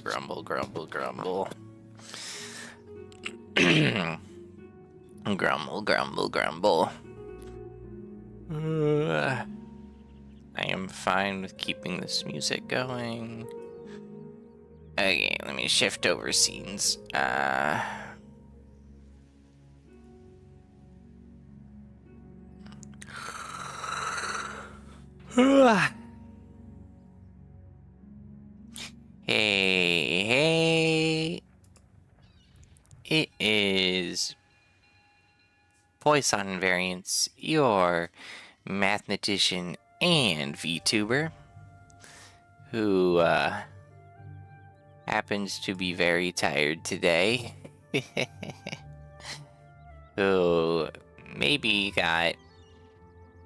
Grumble, grumble, grumble. Grumble, grumble, grumble. I am fine with keeping this music going. Okay, let me shift over scenes. Hey, hey. It is Poisson Variance, your mathematician and VTuber, who happens to be very tired today. Who maybe got,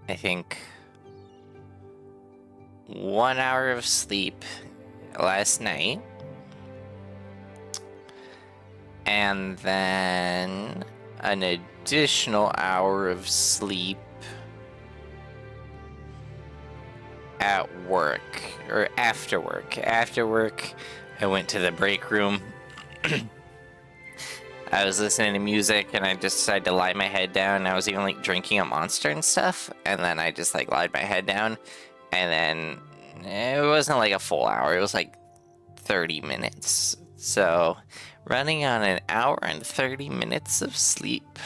I think, 1 hour of sleep last night. And then an additional hour of sleep at work, or after work. After work, I went to the break room. I was listening to music, and I just decided to lie my head down. I was even like drinking a Monster and stuff, and then I just like lied my head down, and then it wasn't like a full hour. It was like 30 minutes. So running on an hour and 30 minutes of sleep.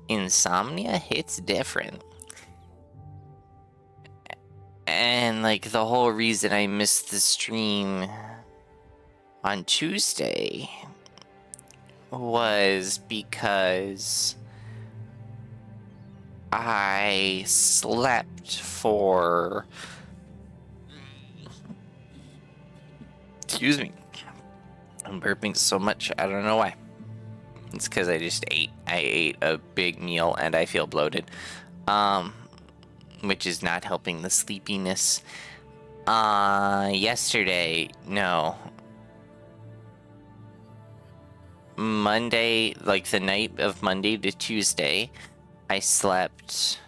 Insomnia hits different. And like the whole reason I missed the stream on Tuesday was because I slept for... Excuse me. I'm burping so much, I don't know why. It's because I just ate. I ate a big meal and I feel bloated. Which is not helping the sleepiness. Yesterday, no. Monday, like the night of Monday to Tuesday, I slept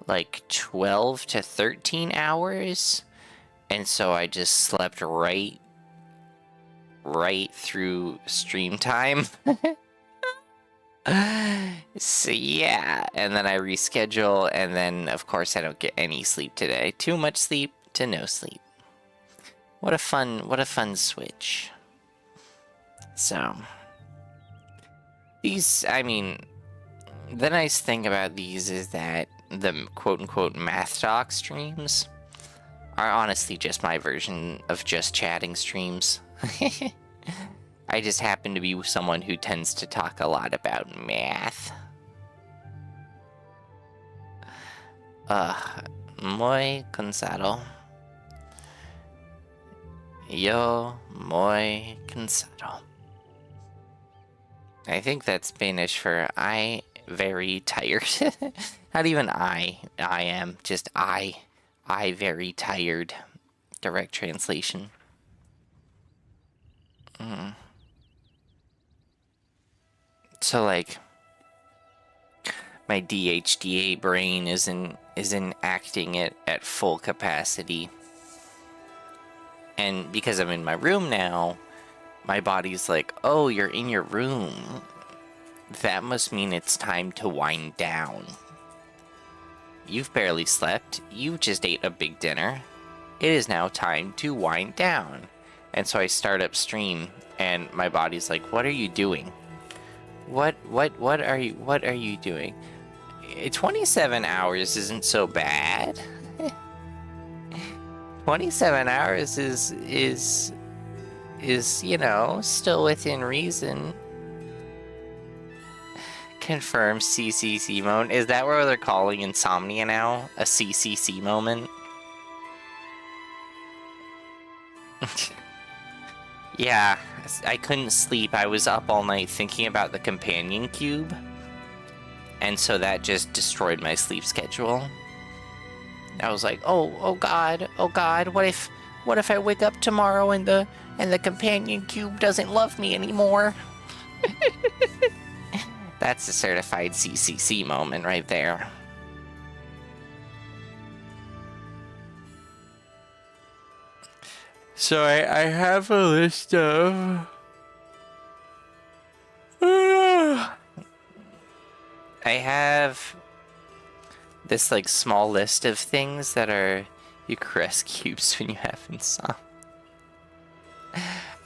like 12 to 13 hours. And so I just slept right through stream time. So yeah, and then I reschedule, and then of course I don't get any sleep today. Too much sleep to no sleep. What a fun switch. So these, I mean, the nice thing about these is that the quote-unquote math talk streams are honestly just my version of just chatting streams. I just happen to be someone who tends to talk a lot about math. Muy cansado. Yo muy cansado. I think that's Spanish for I very tired. Not even I am, just I very tired. Direct translation. So like my DHDA brain isn't acting at full capacity. And because I'm in my room now, my body's like, oh, you're in your room. That must mean it's time to wind down. You've barely slept. You just ate a big dinner. It is now time to wind down. And so I start up stream, and my body's like, what are you doing? What are you doing? 27 hours isn't so bad. 27 hours is, you know, still within reason. Confirm CCC moment. Is that what they're calling insomnia now? A CCC moment? Yeah, I couldn't sleep. I was up all night thinking about the companion cube. And so that just destroyed my sleep schedule. I was like, oh god, what if I wake up tomorrow and the companion cube doesn't love me anymore? That's a certified CCC moment right there. So I have a list of I have this like small list of things that are Eucharist cubes when you have insomnia.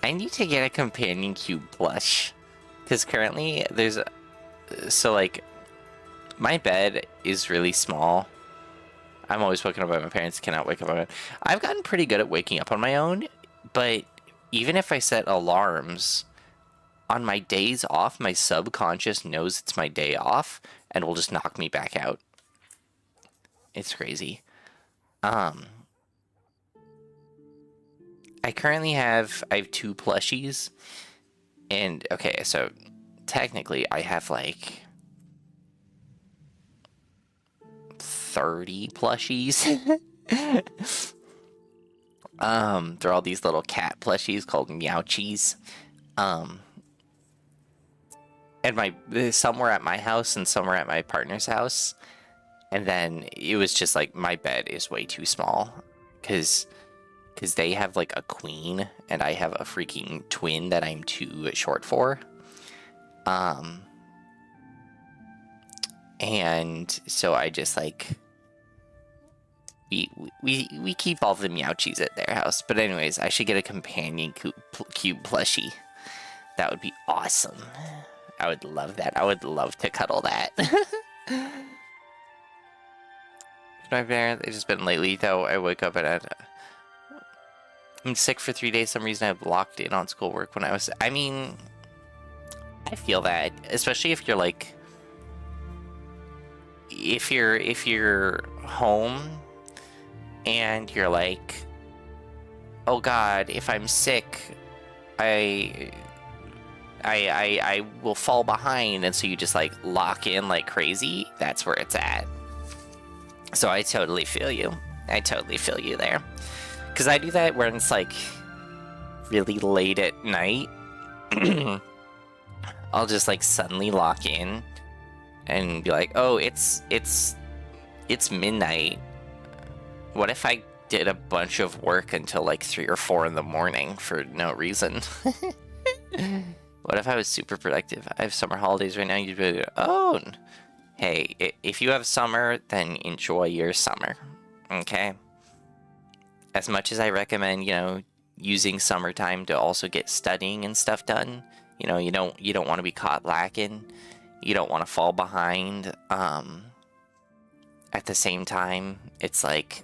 I need to get a companion cube plush because currently there's so like my bed is really small. I'm always woken up by my parents, cannot wake up on my own. I've gotten pretty good at waking up on my own, but even if I set alarms on my days off, my subconscious knows it's my day off and will just knock me back out. It's crazy. I currently have 2 plushies, and okay, so technically I have like 30 plushies. They're all these little cat plushies called Meowchies. And some were at my house and some were at my partner's house. And then it was just like my bed is way too small because they have like a queen and I have a freaking twin that I'm too short for. And so I just like we keep all the Meowchies at their house. But anyways, I should get a companion cube plushie. That would be awesome. I would love that. I would love to cuddle that. My parents, it's just been lately though. I wake up and I'm sick for 3 days. Some reason I locked in on schoolwork when I mean, I feel that, especially if you're like, if you're home and you're like, oh God, if I'm sick, I will fall behind, and so you just like lock in like crazy. That's where it's at. So I totally feel you. I totally feel you there. Because I do that when it's like really late at night. I'll just like suddenly lock in and be like, oh, it's midnight. What if I did a bunch of work until like 3 or 4 in the morning for no reason? What if I was super productive? I have summer holidays right now. You'd be like, oh, hey, if you have summer, then enjoy your summer, okay? As much as I recommend, using summertime to also get studying and stuff done, you don't want to be caught lacking. You don't want to fall behind. At the same time, it's like,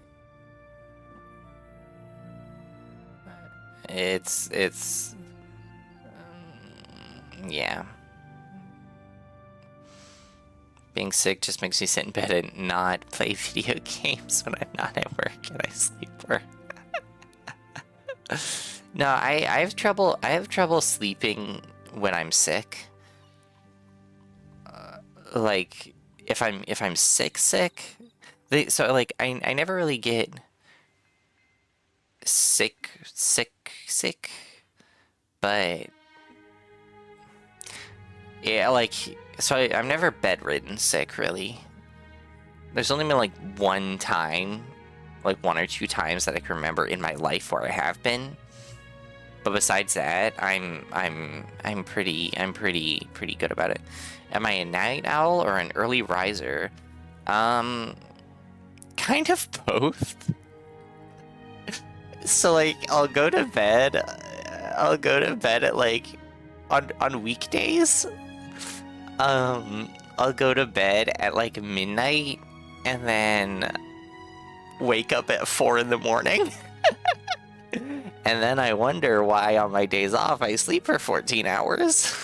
yeah. Being sick just makes me sit in bed and not play video games when I'm not at work and I sleep work. No, I have trouble sleeping when I'm sick. Like if I'm sick, so like I never really get sick, but yeah, like, so I'm never bedridden sick, really. There's only been like one time, like 1 or 2 times that I can remember in my life where I have been. But besides that, I'm pretty good about it. Am I a night owl or an early riser? Kind of both. So like I'll go to bed at like on weekdays. I'll go to bed at like midnight and then wake up at 4 in the morning. And then I wonder why on my days off I sleep for 14 hours.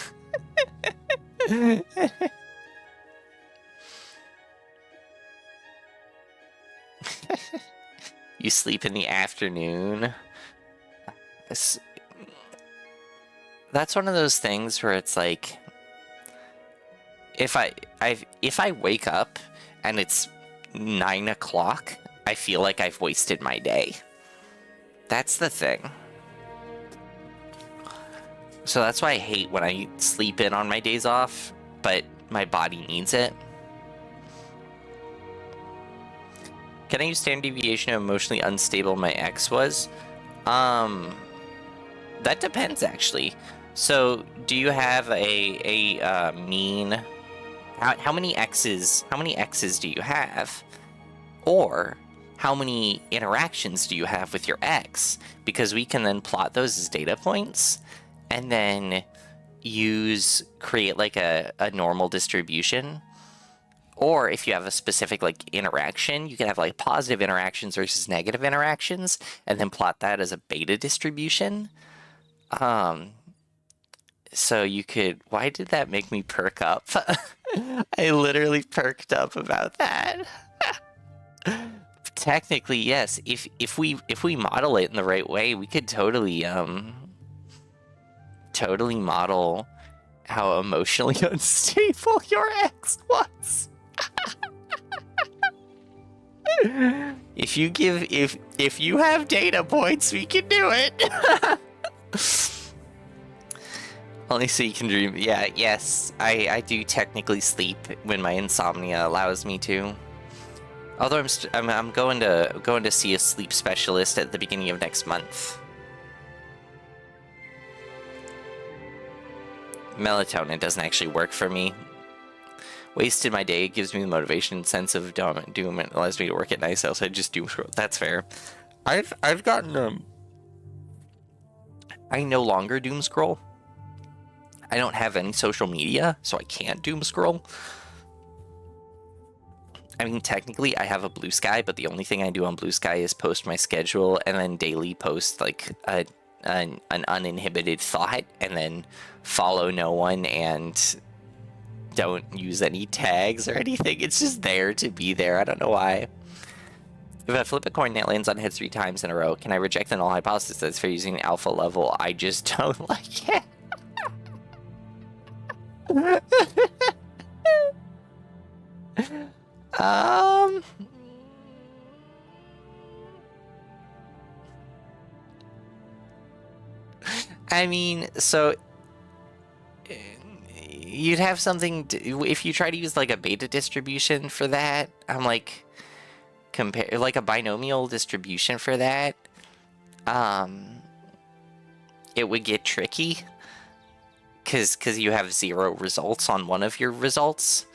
You sleep in the afternoon. That's one of those things where it's like, if I wake up and it's 9 o'clock, I feel like I've wasted my day. That's the thing. So that's why I hate when I sleep in on my days off, but my body needs it. Can I use standard deviation of emotionally unstable my ex was? That depends, actually. So, do you have a mean? How many X's? How many X's do you have? Or how many interactions do you have with your X? Because we can then plot those as data points, and then create like a normal distribution. Or if you have a specific like interaction, you can have like positive interactions versus negative interactions, and then plot that as a beta distribution. So you could. Why did that make me perk up? I literally perked up about that. Technically, yes. If we model it in the right way, we could totally model how emotionally unstable your ex was. If you have data points, we can do it. Only so you can dream. Yeah, yes, I do technically sleep when my insomnia allows me to. Although I'm going to see a sleep specialist at the beginning of next month. Melatonin doesn't actually work for me. Wasted my day. It gives me the motivation and sense of doom. It allows me to work at night, so I just doom scroll. That's fair. I've gotten I no longer doom scroll. I don't have any social media, so I can't doom scroll. I mean, technically, I have a Blue Sky, but the only thing I do on Blue Sky is post my schedule and then daily post like an uninhibited thought, and then follow no one and don't use any tags or anything. It's just there to be there. I don't know why. If I flip a coin that lands on heads 3 times in a row, can I reject the null hypothesis that's for using alpha level? I just don't like it. I mean, so you'd have something if you try to use like a beta distribution for that. I'm like, compare like a binomial distribution for that. It would get tricky because you have 0 results on one of your results.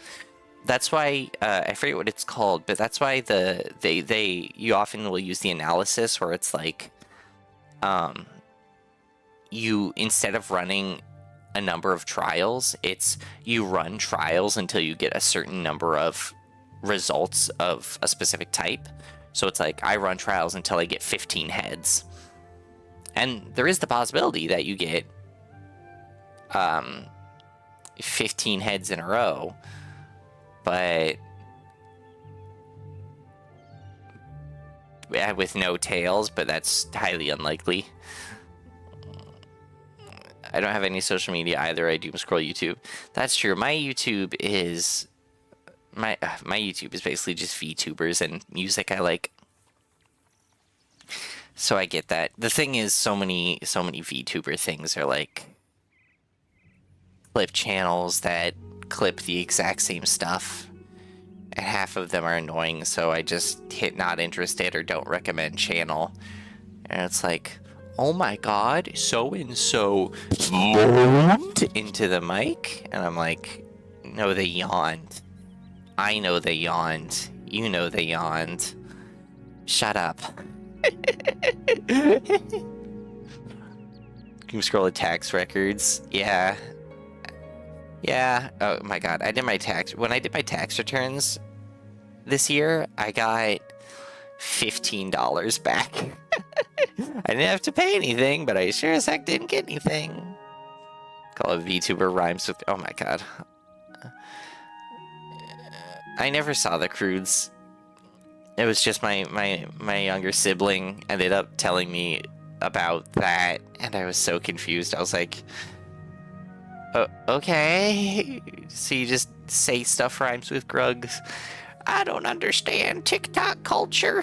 That's why I forget what it's called, but that's why you often will use the analysis where it's like, you, instead of running a number of trials, it's you run trials until you get a certain number of results of a specific type. So it's like, I run trials until I get 15 heads. And there is the possibility that you get 15 heads in a row, but yeah, with no tails, but that's highly unlikely. I don't have any social media either. I doom scroll YouTube. That's true. My YouTube is basically just VTubers and music I like. So I get that. The thing is, so many VTuber things are like clip channels that clip the exact same stuff, and half of them are annoying. So I just hit not interested or don't recommend channel, and it's like, oh my god, so-and-so moaned into the mic. And I'm like, no, they yawned. I know they yawned. You know they yawned. Shut up. Doom scroll at tax records. Yeah. Yeah. Oh my god. When I did my tax returns this year, I got $15 back. I didn't have to pay anything, but I sure as heck didn't get anything. Call it VTuber rhymes with, oh my god. I never saw the Crudes. It was just my younger sibling ended up telling me about that, and I was so confused. I was like, oh, okay, so you just say stuff rhymes with Grugs. I don't understand TikTok culture.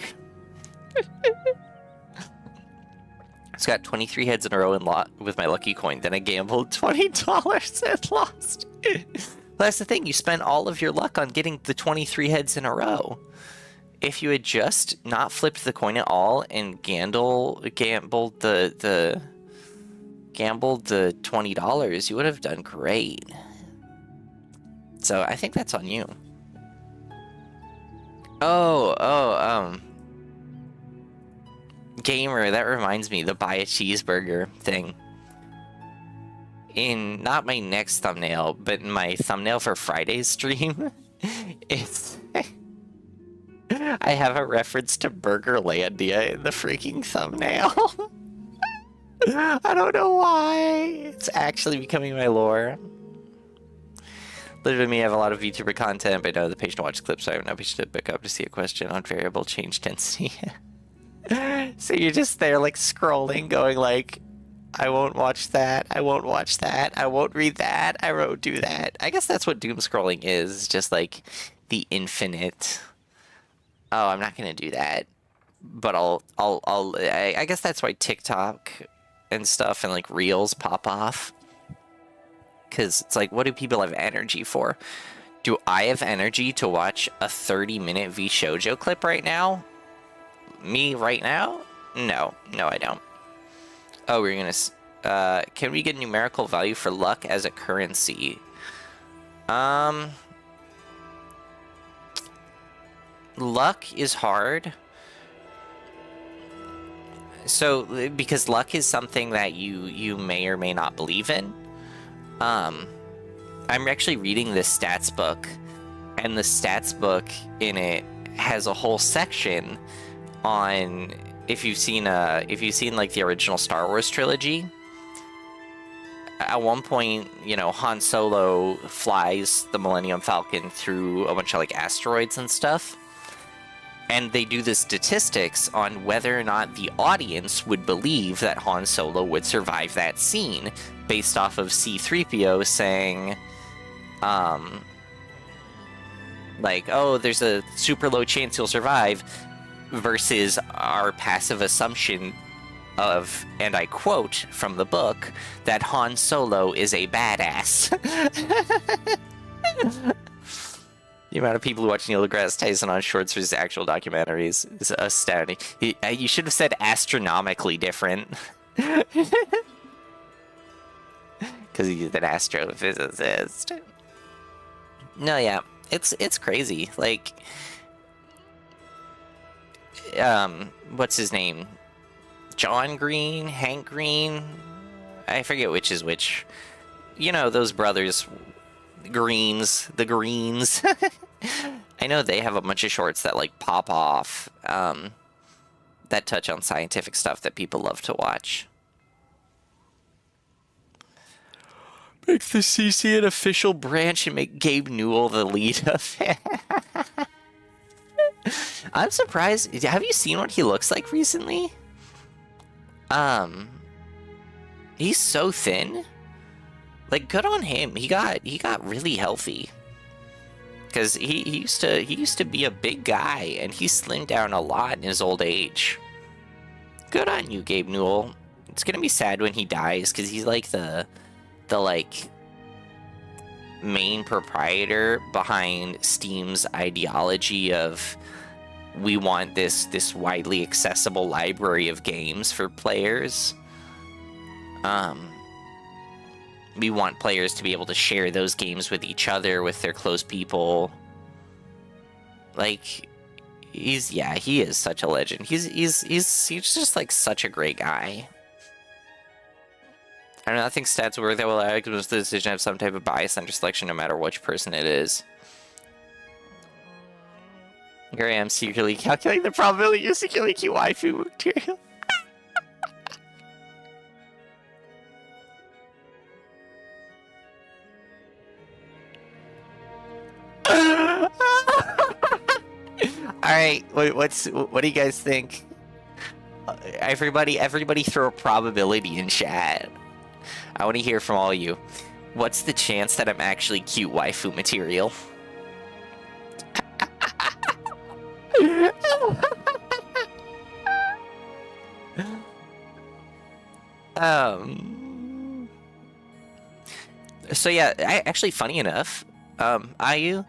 It's got 23 heads in a row with my lucky coin. Then I gambled $20 and lost. That's the thing. You spend all of your luck on getting the 23 heads in a row. if you had just not flipped the coin at all and gambled the $20, you would have done great. So I think that's on you. Gamer, that reminds me, the buy a cheeseburger thing. In not my next thumbnail, but in my thumbnail for Friday's stream, it's I have a reference to Burgerlandia in the freaking thumbnail. I don't know why. It's actually becoming my lore. Literally, me, I have a lot of VTuber content, but I know the patient to watch clips, so I have no patient to pick up to see a question on variable change density. So you're just there, like, scrolling, going like, I won't watch that, I won't watch that, I won't read that, I won't do that. I guess that's what doom scrolling is, just like the infinite. Oh, I'm not gonna do that, but I guess that's why TikTok and stuff and like Reels pop off, because it's like, what do people have energy for? Do I have energy to watch a 30-minute VShojo clip right now? Me right now? No, I don't. Oh, we're gonna... can we get numerical value for luck as a currency? Luck is hard. So, because luck is something that you may or may not believe in. I'm actually reading this stats book, and the stats book in it has a whole section on... If you've seen like the original Star Wars trilogy, at one point, you know, Han Solo flies the Millennium Falcon through a bunch of like asteroids and stuff, and they do the statistics on whether or not the audience would believe that Han Solo would survive that scene based off of C-3PO saying, like, oh, there's a super low chance he'll survive, versus our passive assumption of, and I quote from the book, that Han Solo is a badass. The amount of people who watch Neil deGrasse Tyson on shorts versus actual documentaries is astounding. You should have said astronomically different. Because he's an astrophysicist. No, yeah, it's crazy. Like, what's his name? John Green? Hank Green? I forget which is which. You know, those brothers, Greens, the Greens. I know they have a bunch of shorts that, like, pop off, that touch on scientific stuff that people love to watch. Make the CC an official branch and make Gabe Newell the lead of it. I'm surprised. Have you seen what he looks like recently? He's so thin. Like, good on him. He got really healthy. Because he used to be a big guy, and he slimmed down a lot in his old age. Good on you, Gabe Newell. It's gonna be sad when he dies, because he's like the like main proprietor behind Steam's ideology of, we want this widely accessible library of games for players. We want players to be able to share those games with each other, with their close people. Like, he is such a legend. He's just like such a great guy. I don't know, I think stats were that will allow the decision to have some type of bias under selection no matter which person it is. Here I am secretly calculating the probability of secretly cute waifu material. Alright, what do you guys think? Everybody throw a probability in chat. I want to hear from all of you. What's the chance that I'm actually cute waifu material? So yeah, actually, funny enough, Ayu,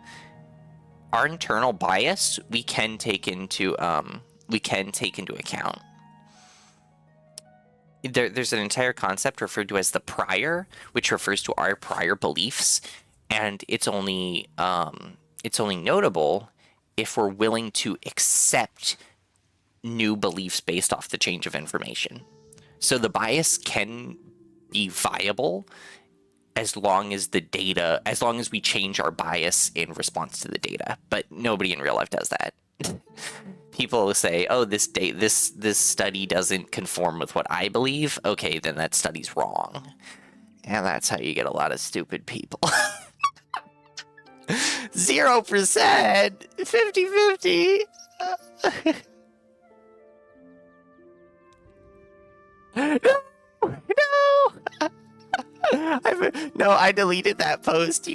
our internal bias we can take into account. There's an entire concept referred to as the prior, which refers to our prior beliefs, and it's only notable if we're willing to accept new beliefs based off the change of information. So the bias can be viable as long as we change our bias in response to the data, but nobody in real life does that. People will say, oh, this study doesn't conform with what I believe. Okay, then that study's wrong. And that's how you get a lot of stupid people. 0%! 50-50! No, I deleted that post.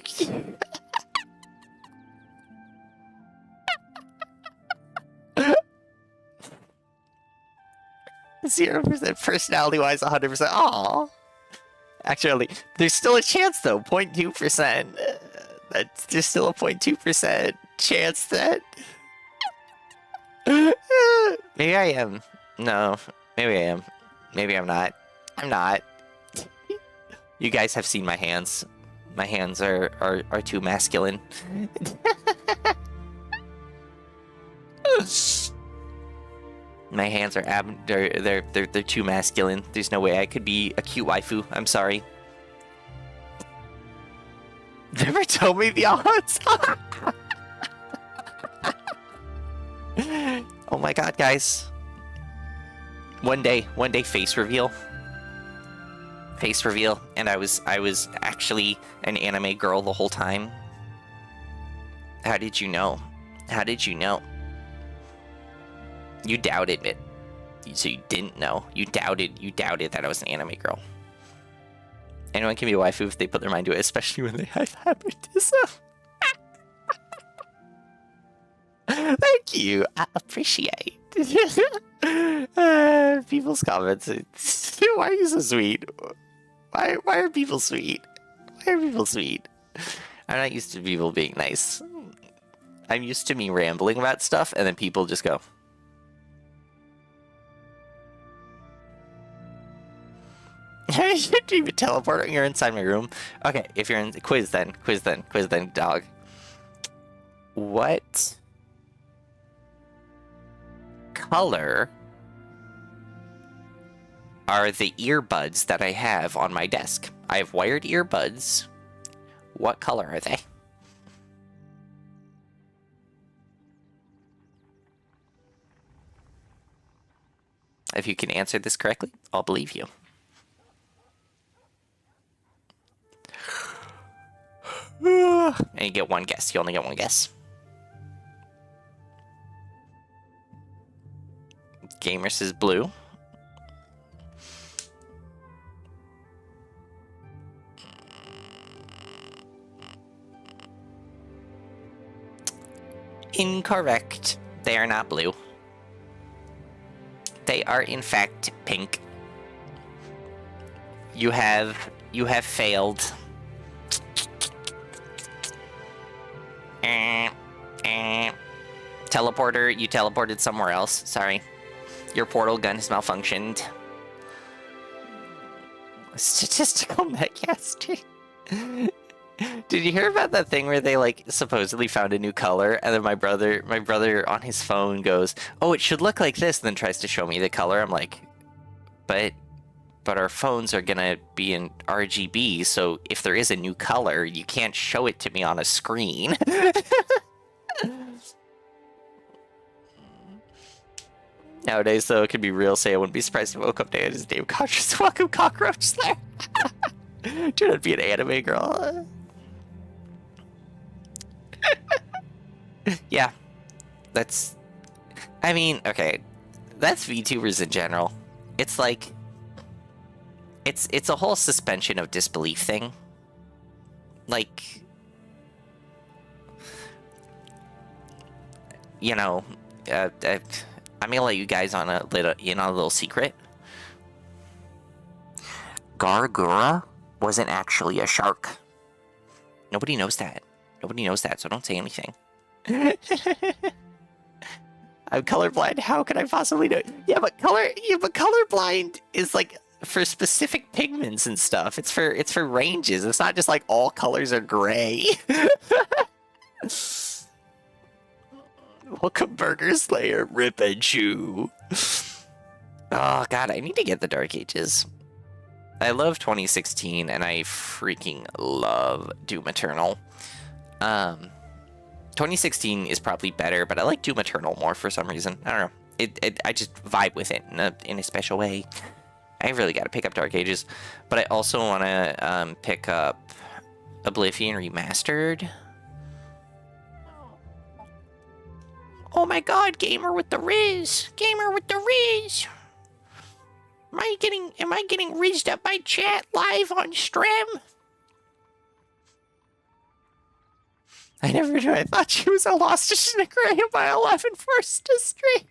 0% personality-wise, 100%. Aw. Actually, there's still a chance though. 0.2%. There's still a 0.2% chance that. Maybe I am. No, maybe I am. Maybe I'm not. I'm not. You guys have seen my hands. My hands are too masculine. My hands are they're too masculine. There's no way I could be a cute waifu. I'm sorry. Never told me the odds. Oh my god, guys. One day face reveal. Face reveal, and I was actually an anime girl the whole time. How did you know? How did you know? You doubted it. So you didn't know. You doubted that I was an anime girl. Anyone can be a waifu if they put their mind to it, especially when they have hypnotism. Thank you. I appreciate. People's comments. Why are you so sweet? Why are people sweet? Why are people sweet? I'm not used to people being nice. I'm used to me rambling about stuff, and then people just go. You should be teleporting. You're inside my room. Okay, if you're in quiz then, dog. What color are the earbuds that I have on my desk? I have wired earbuds. What color are they? If you can answer this correctly, I'll believe you. And you get one guess. You only get one guess. Gamer says blue. Incorrect. They are not blue. They are in fact pink. You have failed. Teleporter, you teleported somewhere else. Sorry. Your portal gun has malfunctioned. Statistical metcaster. Did you hear about that thing where they like supposedly found a new color, and then my brother on his phone goes, "Oh, it should look like this," and then tries to show me the color. I'm like, but our phones are gonna be in RGB, so if there is a new color, you can't show it to me on a screen. Nowadays, though, it could be real. Say, I wouldn't be surprised if I woke up today and his name Cockroach. Welcome, Cockroach Slayer. Turn out to be an anime girl. Yeah, that's. I mean, okay, that's VTubers in general. It's like, it's a whole suspension of disbelief thing. Like, you know, I'm gonna let you guys in on a little secret. Gargura wasn't actually a shark. Nobody knows that. Nobody knows that, so don't say anything. I'm colorblind. How could I possibly know? Yeah, but colorblind is like for specific pigments and stuff. It's for ranges. It's not just like all colors are gray. Welcome, Burger Slayer. Rip and chew. Oh god, I need to get the Dark Ages. I love 2016, and I freaking love Doom Eternal. 2016 is probably better, but I like Doom Eternal more for some reason. I don't know. I just vibe with it in a special way. I really got to pick up Dark Ages, but I also want to pick up Oblivion Remastered. Oh my god, gamer with the Riz! Gamer with the Riz! Am I getting rizzed up by chat live on stream? I never knew. I thought she was a lost in Gray by 11 first to stream.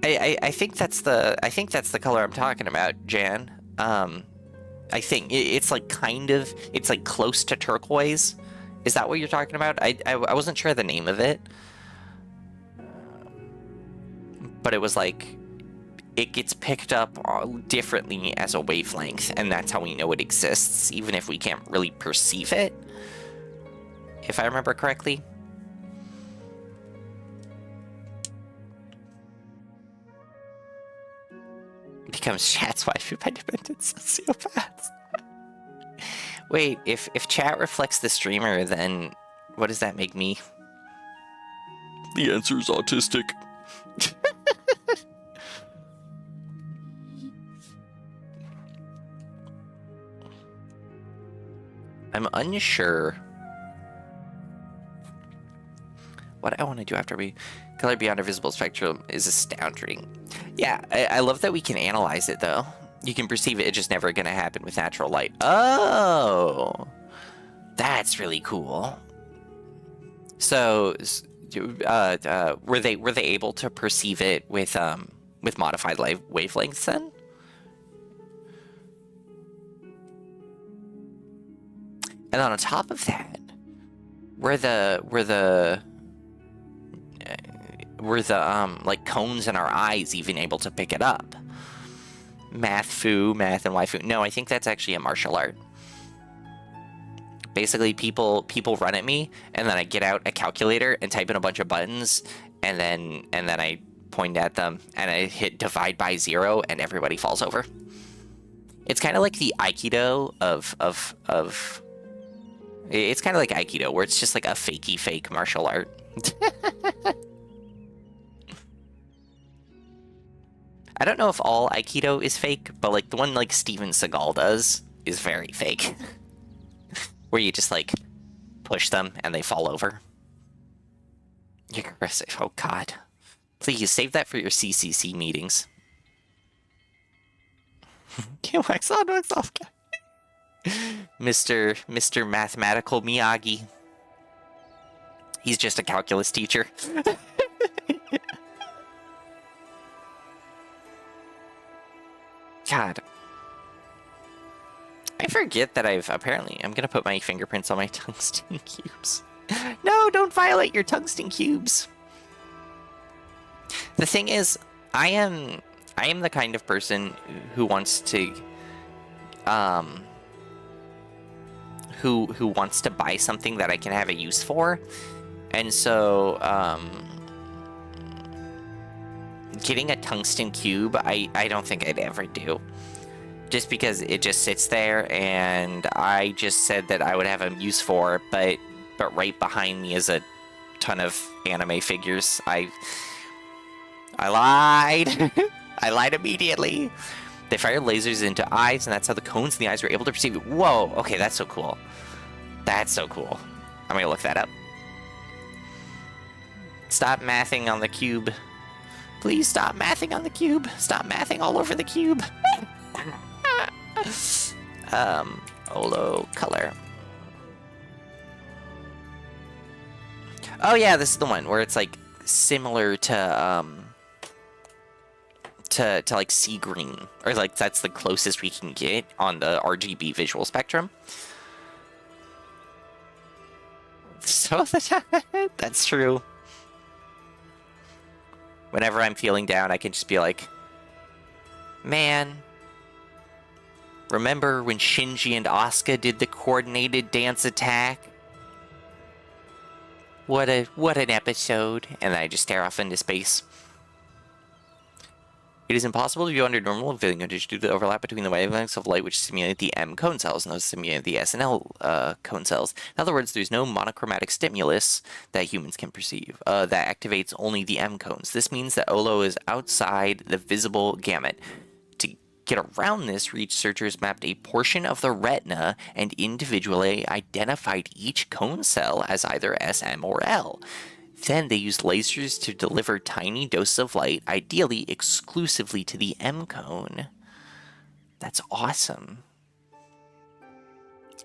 I think that's the color I'm talking about, Jan. I think it's like it's like close to turquoise. Is that what you're talking about? I wasn't sure the name of it, but it was like it gets picked up differently as a wavelength, and that's how we know it exists, even if we can't really perceive it. If I remember correctly. Becomes chat's waifu by demented sociopaths. Wait, if chat reflects the streamer, then what does that make me? The answer is autistic. I'm unsure what I want to do after we color beyond our visible spectrum is astounding. Yeah, I love that we can analyze it though. You can perceive it, it's just never going to happen with natural light. Oh, that's really cool. So, were they able to perceive it with modified wavelengths then? And on top of that, were the like cones in our eyes even able to pick it up? Math and waifu. No, I think that's actually a martial art. Basically, people run at me, and then I get out a calculator and type in a bunch of buttons, and then I point at them, and I hit divide by 0, and everybody falls over. It's kind of like the Aikido of it's kind of like Aikido, where it's just like a fakey fake martial art. I don't know if all Aikido is fake, but like the one like Steven Seagal does is very fake. Where you just like push them and they fall over. You're aggressive. Oh god. Please save that for your CCC meetings. Can't wax on, wax off. Mr. Mathematical Miyagi. He's just a calculus teacher. God. I forget that I'm gonna put my fingerprints on my tungsten cubes. No, don't violate your tungsten cubes. The thing is, I am the kind of person who wants to, who wants to buy something that I can have a use for, and so, getting a tungsten cube, I don't think I'd ever do. Just because it just sits there, and I just said that I would have a use for, but right behind me is a ton of anime figures. I lied. I lied immediately. They fired lasers into eyes, and that's how the cones in the eyes were able to perceive it. Whoa, okay, that's so cool. That's so cool. I'm gonna look that up. Stop mathing on the cube. Please stop mathing on the cube. Stop mathing all over the cube. Olo color. Oh yeah, this is the one where it's like similar to to like see green, or like that's the closest we can get on the RGB visual spectrum. So that's true. Whenever I'm feeling down, I can just be like, man, remember when Shinji and Asuka did the coordinated dance attack? What an episode. And then I just stare off into space. It is impossible to view under normal viewing conditions due to the overlap between the wavelengths of light which stimulate the M cone cells and those stimulate the S and L cone cells. In other words, there's no monochromatic stimulus that humans can perceive that activates only the M cones. This means that OLO is outside the visible gamut. To get around this, researchers mapped a portion of the retina and individually identified each cone cell as either S, M, or L. Then they used lasers to deliver tiny doses of light, ideally exclusively to the M cone. That's awesome.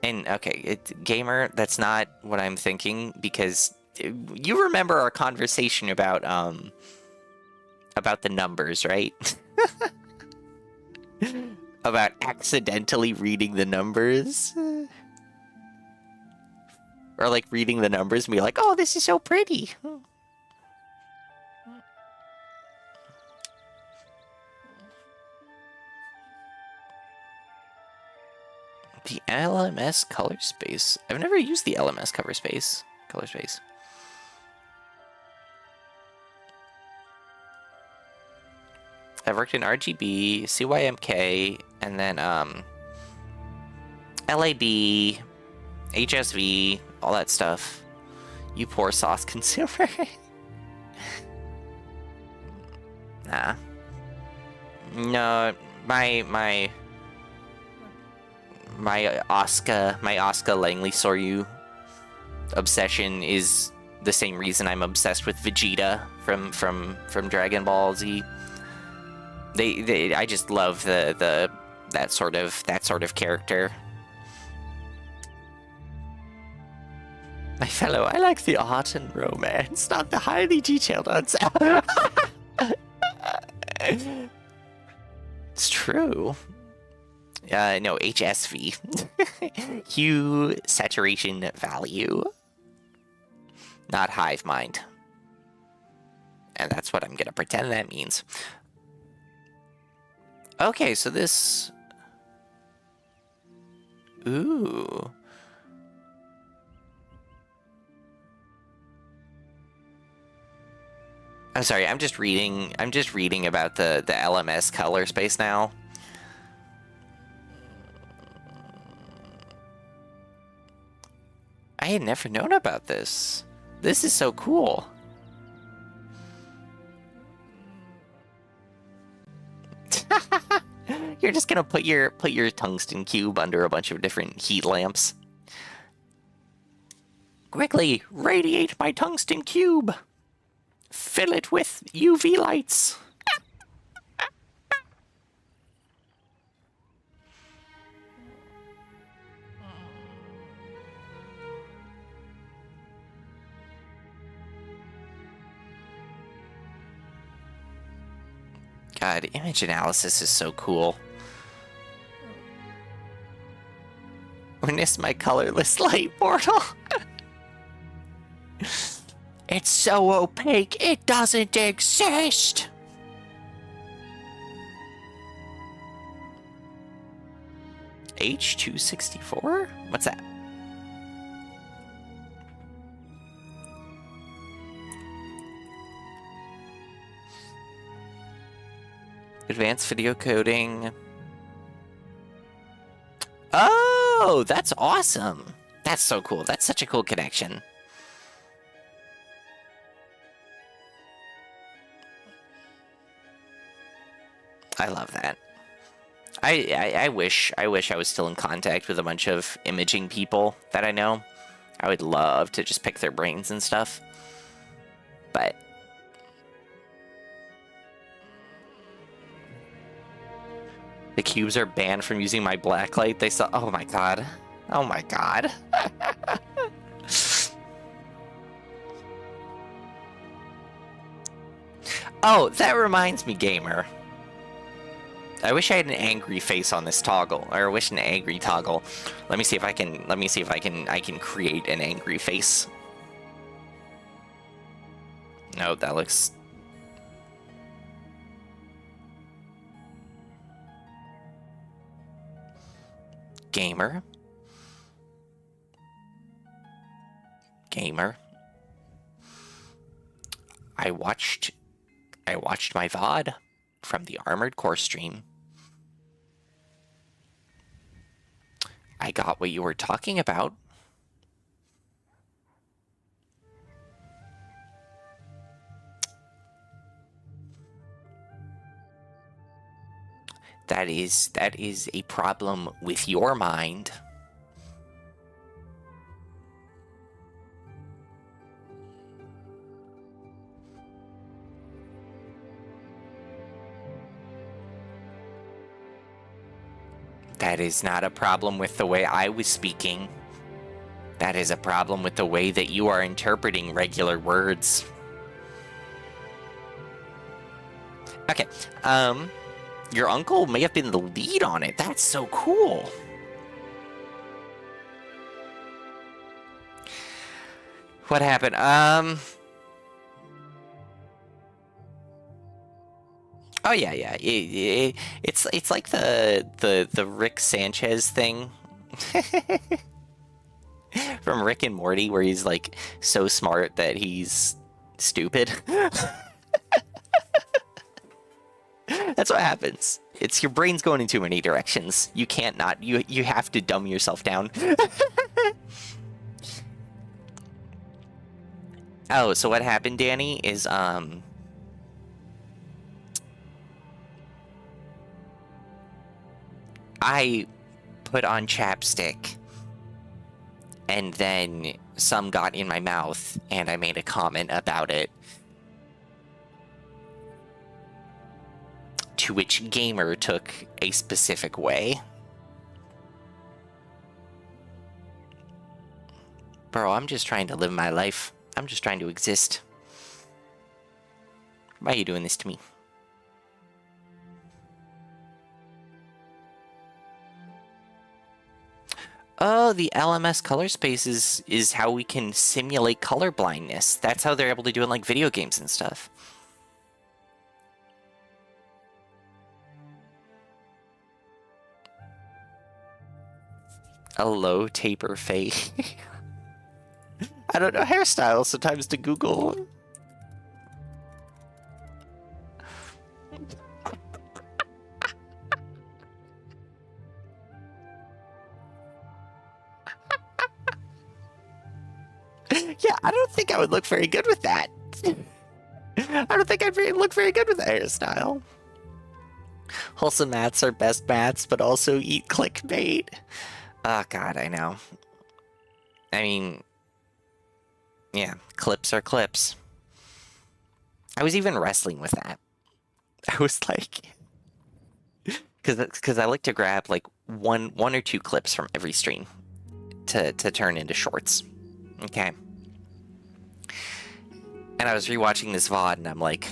And, okay, gamer, that's not what I'm thinking, because you remember our conversation about the numbers, right? About accidentally reading the numbers? Or like reading the numbers and be like, oh, this is so pretty. The LMS color space. I've never used the LMS color space. I've worked in RGB, CYMK, and then LAB, HSV, all that stuff. You poor sauce consumer. Nah. No, my Asuka Langley Soryu obsession is the same reason I'm obsessed with Vegeta from Dragon Ball Z. I just love that sort of character. My fellow, I like the art and romance, not the highly detailed answer. It's true. No, HSV. Hue saturation value. Not hive mind. And that's what I'm gonna pretend that means. Okay, so this... Ooh. I'm sorry, I'm just reading about the LMS color space now. I had never known about this. This is so cool. You're just gonna put your tungsten cube under a bunch of different heat lamps. Quickly, radiate my tungsten cube. Fill it with UV lights. God, image analysis is so cool. Witness my colorless light portal. It's so opaque, it doesn't exist! H264? What's that? Advanced video coding. Oh, that's awesome! That's so cool. That's such a cool connection. I love that. I wish I was still in contact with a bunch of imaging people that I know. I would love to just pick their brains and stuff. But the cubes are banned from using my blacklight. They saw. Oh my god. Oh my god. Oh, that reminds me, gamer. I wish I had an angry face on this toggle, or I wish an angry toggle. Let me see if I can. Let me see if I can create an angry face. No, that looks. Gamer. Gamer. I watched my VOD from the Armored Core stream. I got what you were talking about. That is a problem with your mind. That is not a problem with the way I was speaking. That is a problem with the way that you are interpreting regular words. Okay, your uncle may have been the lead on it. That's so cool. What happened? Oh yeah. It's like the Rick Sanchez thing from Rick and Morty, where he's like so smart that he's stupid. That's what happens. It's your brain's going in too many directions. You can't not. You have to dumb yourself down. Oh, so what happened, Danny, is I put on chapstick, and then some got in my mouth, and I made a comment about it. To which Gamer took a specific way. Bro, I'm just trying to live my life. I'm just trying to exist. Why are you doing this to me? Oh, the LMS color space is how we can simulate color blindness. That's how they're able to do it in like video games and stuff. A low taper fade. I don't know hairstyles sometimes to Google. Yeah, I don't think I would look very good with that. I don't think I'd look very good with that hairstyle. Wholesome mats are best mats, but also eat clickbait. Oh, God, I know. I mean, yeah, clips are clips. I was even wrestling with that. I was like, because I like to grab like one or two clips from every stream to turn into shorts. Okay. And I was rewatching this VOD, and I'm like,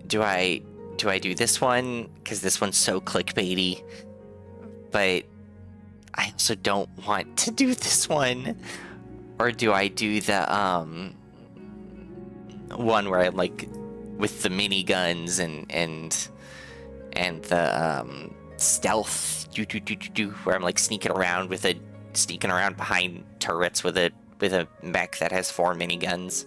do I do this one? Because this one's so clickbaity. But I also don't want to do this one. Or do I do the one where I like with the miniguns and the stealth where I'm like sneaking around behind turrets with a mech that has 4 miniguns.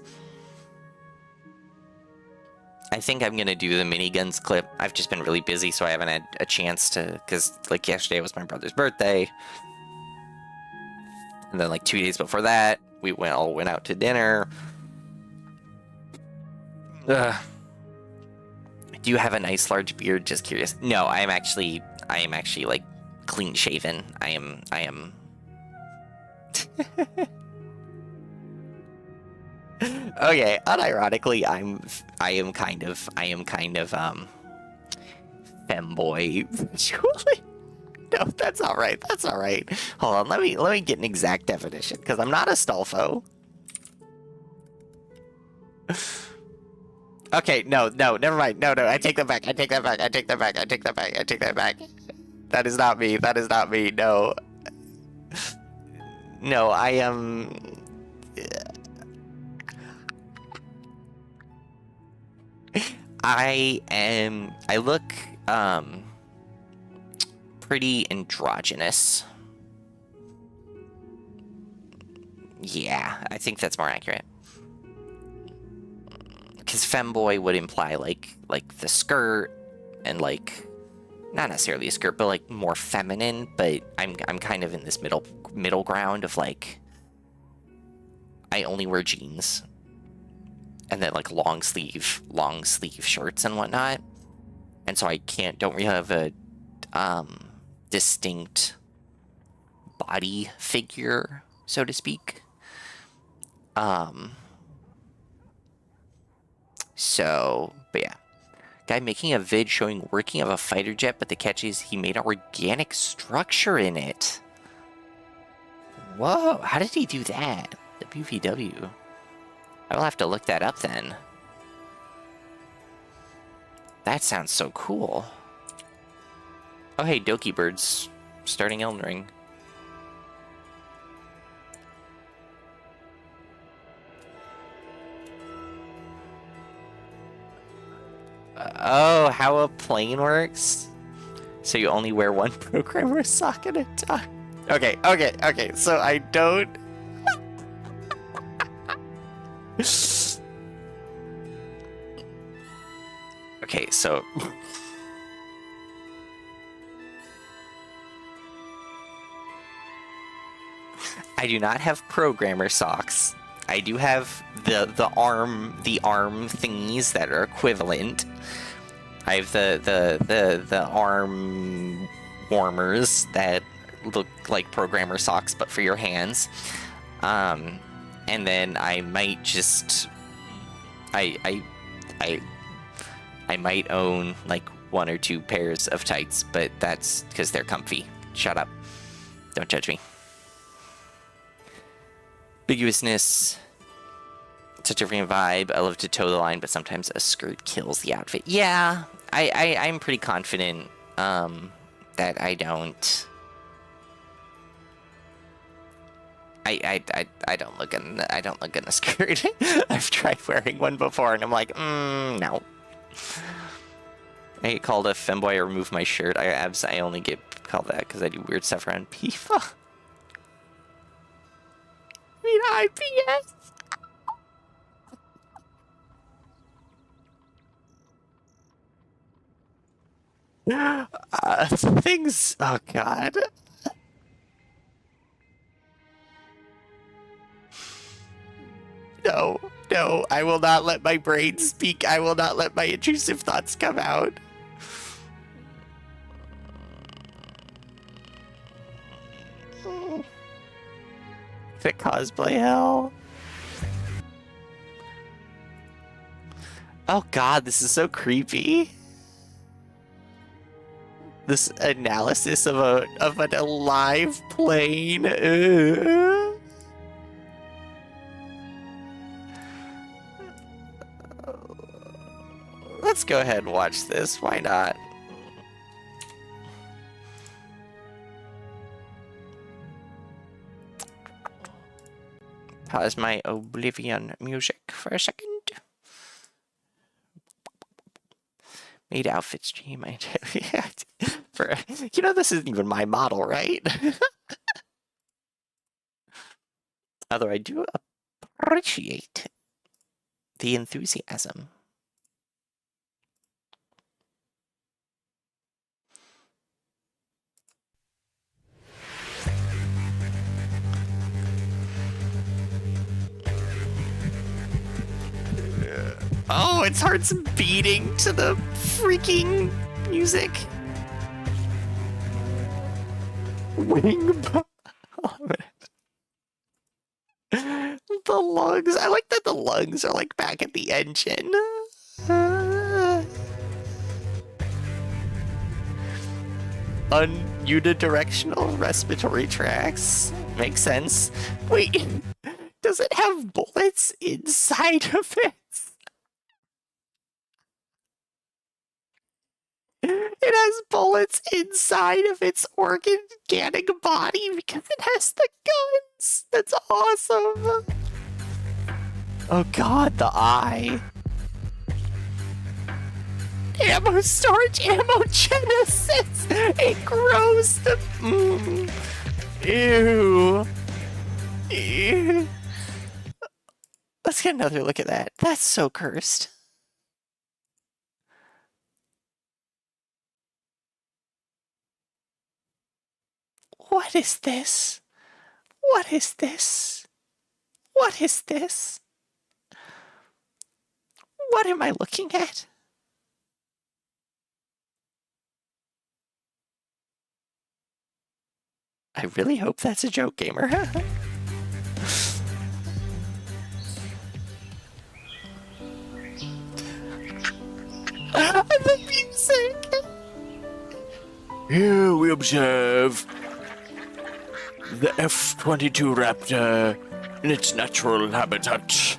I think I'm gonna do the miniguns clip. I've just been really busy, so I haven't had a chance to, because like yesterday was my brother's birthday, and then like 2 days before that we all went out to dinner. Do you have a nice large beard? Just curious. No, I am actually like clean shaven. I am Okay, unironically, I am kind of femboy visually. No, that's all right. That's all right. Hold on, let me get an exact definition, because I'm not a Stolfo. Okay, no, never mind. No, I take that back. I take that back. I take that back. I take that back. I take that back. That is not me. That is not me. No. No, I am... I look, pretty androgynous. Yeah, I think that's more accurate. Because femboy would imply, like the skirt, and, like, not necessarily a skirt, but, like, more feminine, but I'm kind of in this middle ground of, like, I only wear jeans. And then, like, long sleeve shirts and whatnot. And so I don't really have a distinct body figure, so to speak. So, but yeah. Guy making a vid showing working of a fighter jet, but the catch is he made an organic structure in it. Whoa, how did he do that? WVW. I will have to look that up then. That sounds so cool. Oh hey, Doki Birds. Starting Elden Ring. Oh, how a plane works? So you only wear one programmer sock at a time. Okay, so I don't... Okay, so... I do not have programmer socks. I do have the arm thingies that are equivalent. I have the arm warmers that look like programmer socks, but for your hands. And then I might just I might own like 1 or 2 pairs of tights, but that's because they're comfy. Shut up. Don't judge me. Ambiguousness. Such a different vibe. I love to toe the line, but sometimes a skirt kills the outfit. Yeah, I'm pretty confident that I don't. I don't look in a skirt. I've tried wearing one before, and I'm like, no. I get called a femboy. I remove my shirt. I only get called that because I do weird stuff around PIFA. I mean, IPS. Things. Oh God. No, I will not let my brain speak. I will not let my intrusive thoughts come out. Fit cosplay hell. Oh God, this is so creepy. This analysis of an alive plane. Let's go ahead and watch this. Why not? Pause my Oblivion music for a second. Made outfits stream. For this isn't even my model, right? Although I do appreciate the enthusiasm. Oh, its heart's beating to the freaking music. Wing. The lungs. I like that the lungs are like back at the engine. Unidirectional respiratory tracts. Makes sense. Wait, does it have bullets inside of it? It has bullets inside of its organic body because it has the guns. That's awesome. Oh god, the eye. Ammo storage, ammo genesis. It grows the. Ew. Ew. Let's get another look at that. That's so cursed. What is this? What is this? What is this? What am I looking at? I really hope that's a joke, gamer. The music! Here we observe the F-22 Raptor in its natural habitat.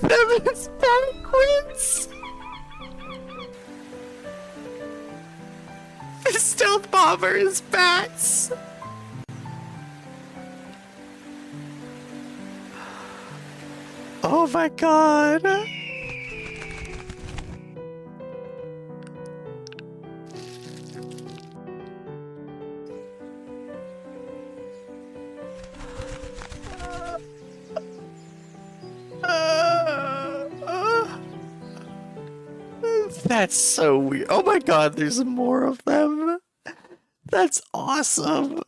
Them is backwards! The stealth bomber is bats! Oh my god! That's so weird. Oh my god, there's more of them. That's awesome.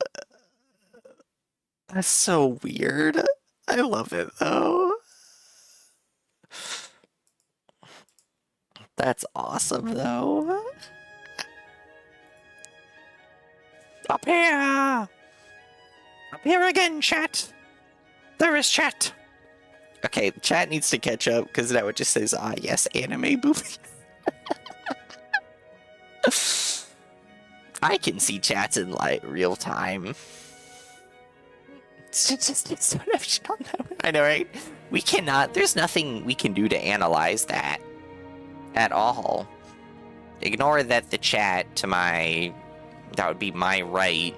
That's so weird. I love it though. That's awesome though. Up here! Up here again, chat! There is chat! Okay, chat needs to catch up, because now it just says, ah, yes, anime boobies. I can see chats in, like, real time. It's just sort of shown that. I know, right? We cannot, there's nothing we can do to analyze that. At all. Ignore that the chat to my, that would be my right,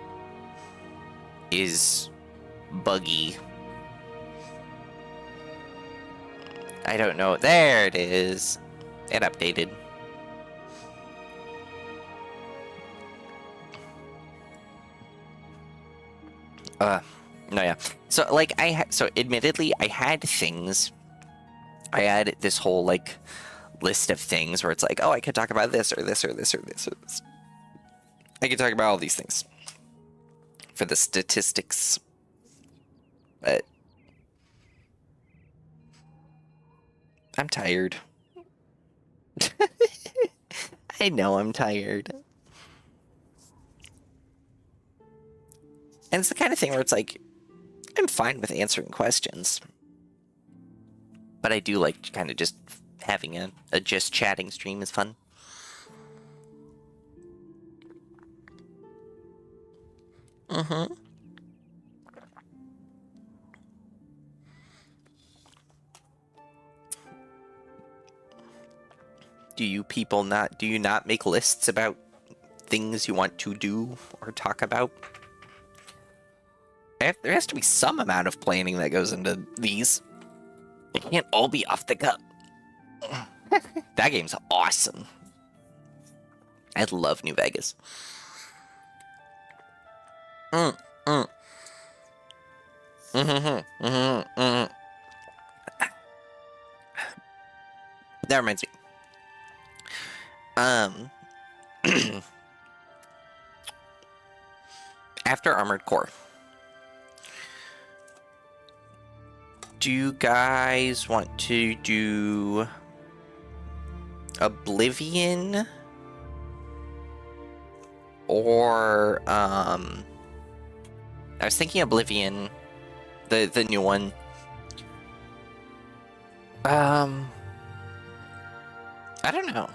is buggy. I don't know. There it is. It updated. No, yeah. So, like, so admittedly, I had things. I had this whole, like, list of things where it's like, oh, I could talk about this, or this, or this, or this, or this. I could talk about all these things. For the statistics. But I'm tired. I know I'm tired. And it's the kind of thing where it's like, I'm fine with answering questions. But I do like kind of just having a just chatting stream is fun. Mm-hmm. Do you not make lists about things you want to do or talk about? There has to be some amount of planning that goes into these. It can't all be off the cuff. That game's awesome. I love New Vegas. That reminds me. After Armored Core, do you guys want to do Oblivion or I was thinking Oblivion, the new one. I don't know.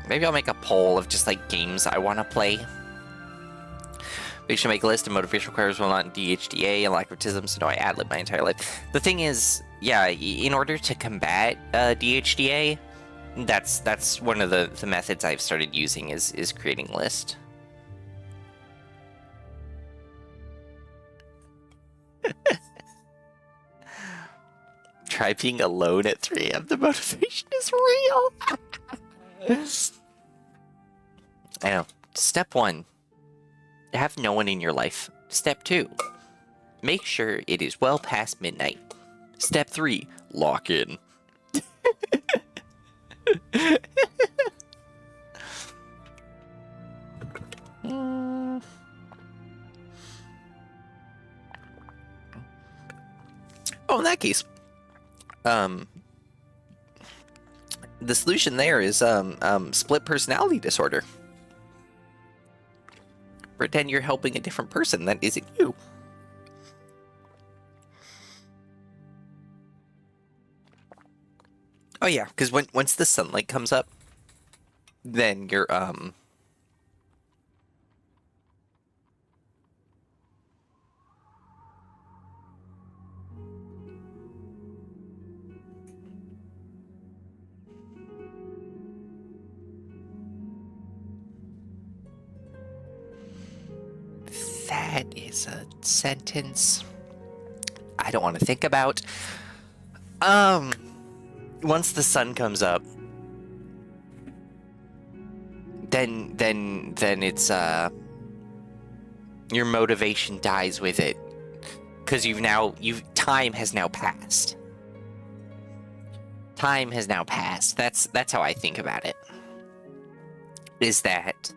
Maybe I'll make a poll of just like games I want to play. We should make a list of motivation requires will not DHDA and lack of autism, so no, I ad-lib my entire life. The thing is, yeah, in order to combat DHDA, that's one of the methods I've started using is creating a list. Try being alone at 3 a.m. The motivation is real. I know. Step 1. Have no one in your life. Step 2. Make sure it is well past midnight. Step 3. Lock in. Oh, in that case, the solution there is split personality disorder. Pretend you're helping a different person that isn't you. Oh yeah, because once the sunlight comes up, then you're that is a sentence I don't want to think about. Once the sun comes up, then it's your motivation dies with it, because time has now passed. Time has now passed. That's how I think about it. Is that